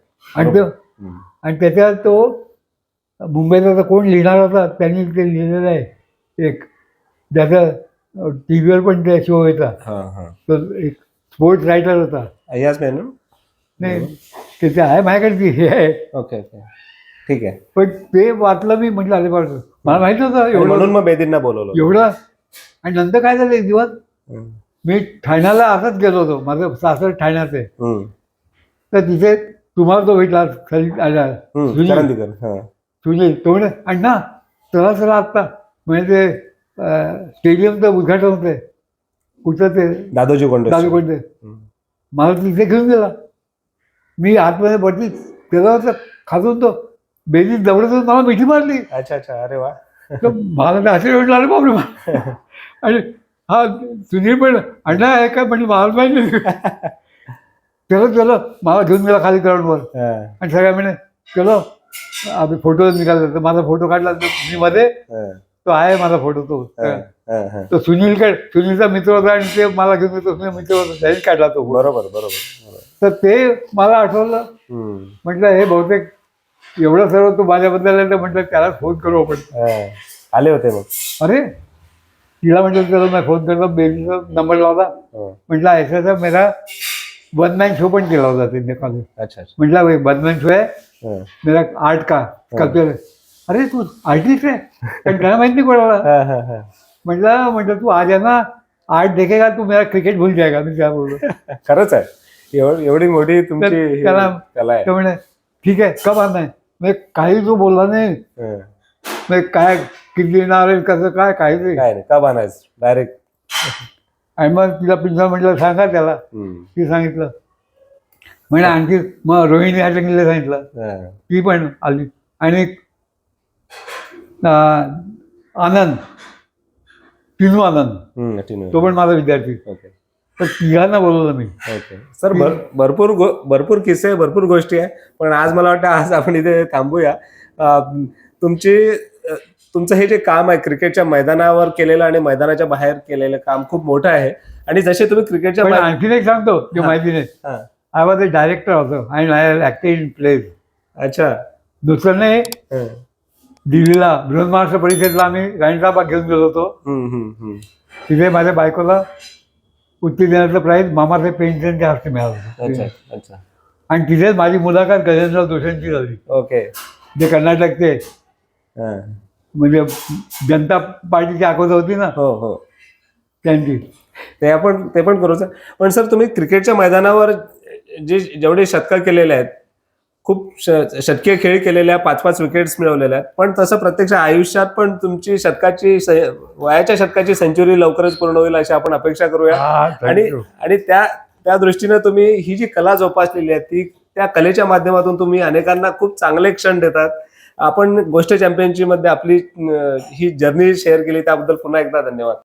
आणि त्याच्यात तो मुंबईचा कोण लिहिणार होता, त्यांनी ते लिहिलेलं आहे एक, ज्याचा टी व्हीवर पण ते शो होता. तो एक स्पोर्ट्स रायटर होता. नाही त्याचं आहे माझ्याकडे, हे आहे. ओके, ठीक आहे. पण ते वाचलं मी, म्हटलं अरे बरं, मला माहिती होतं एवढं, म्हणून मग बेदींना बोलवलं एवढं. आणि नंतर काय झालं, एक दिवस मी ठाण्याला असंच गेलो होतो, माझं सासर ठाण्यात आहे. तर तिथे तुम्हाला तो भेटला सुनील. तो म्हणे अण्णा चला आत्ता, म्हणजे ते स्टेडियमचं उद्घाटन होते कुठं, ते दादोजी कोंडे. मला तिथे घेऊन गेला. मी आतमध्ये भरती त्याला होतं खाजून, तो बेली जवळच मला मिठी मारली. अच्छा अच्छा. अरे वा. मला ते असे भेटलं, अरे बापरे. आणि हा सुनील पण अण्णा आहे का म्हटलं, मला माहिती नाही. चलो मला घेऊन गेला खाली ग्राउंडवर. आणि सगळ्या म्हणे चलो आम्ही फोटो निघाला. तर माझा फोटो काढला मी मध्ये, तो आहे माझा फोटो. तो सुनीलचा मित्र होता आणि ते मला घेऊन येतो, मित्र होता, त्यांनी काढला तो. बरोबर. तर ते मला आठवलं. म्हटलं हे बहुतेक एवढं सर्व तू माझ्याबद्दल आहे, तर म्हटलं त्याला फोन करू आपण. आले होते मग? अरे तिला म्हटलं चलो मी फोन करतो, बेबीचा नंबर लावला. म्हटलं ऐसा मेरा 1 मॅन शो पण केला होता त्यांनी कॉलेज. अच्छा. म्हटलं 1 मॅन शो आहे मेरा आर्ट का स्कल्पचर. अरे तू आर्टिस्ट आहे, पण त्याला माहिती नाही कोणाला. म्हटलं तू आज आहे ना, आर्ट देखेगा तू मेरा क्रिकेट भूल जाएगा. मी काय बोललो. खरंच आहे, एवढी मोठी तुमची कला आहे. तो म्हणे ठीक आहे, कब आना है. म्हणजे काही तो बोलला नाही. म्हणजे काय किती येणार आहे, कसं काय, काही नाही, कब आणायचं डायरेक्ट. आणि मग तिला प्रिन्सिपल म्हटलं सांगा त्याला. ती सांगितलं. म्हणजे आणखी मग रोहिणी हाटंगीला सांगितलं, ती पण आली. आणि आनंद, टिनू आनंद, तो पण माझा विद्यार्थी. तर तिघांना बोलवलं मी. सर भरपूर किस्से, भरपूर गोष्टी आहे, पण आज मला वाटतं आज आपण इथे थांबूया. तुमचं हे जे काम आहे क्रिकेटच्या मैदानावर केलेलं आणि मैदानाच्या बाहेर केलेलं काम खूप मोठं आहे. आणि जसे तुम्ही क्रिकेटच्या आणखीन एक सांगतो की माहिती नाही, I was a director also आणि आय ॲक्टेड इन प्लेज. अच्छा. दुसऱ्याने हं. दिल्लीला बृहन्महाराष्ट्र परिषदेला आम्ही गाणिकाबाग घेऊन गेलो होतो. हं, हं, हं. तिथे माझ्या बायकोला उत्तर देण्याचं प्राईज मामासाहेब पेंचनच्या हस्ते मिळालं अच्छा होतं. अच्छा. आणि तिथेच माझी मुलाखत गजेंद्रराव जोशींची झाली, ओके. जे कर्नाटकचे हं. म्हणजे जनता पार्टीची आखोद होती ना हो हो, त्यांची. ते पण करू सर. पण सर तुम्ही क्रिकेटच्या मैदानावर जेवढे शतकं केलेले आहेत, खूप शतकीय खेळ केलेल्या 5-5 विकेट्स मिळवलेल्या आहेत, पण तसं प्रत्यक्ष आयुष्यात पण तुमची वयाच्या शतकाची सेंचुरी लवकरच पूर्ण होईल अशी आपण अपेक्षा करूया. आणि त्या दृष्टीनं तुम्ही ही जी कला जोपासलेली आहे ती त्या कलेच्या माध्यमातून तुम्ही अनेकांना खूप चांगले क्षण देतात. आपण गोष्ट चॅम्पियनशिप मध्ये आपली ही जर्नी शेअर केली त्याबद्दल पुन्हा एकदा धन्यवाद.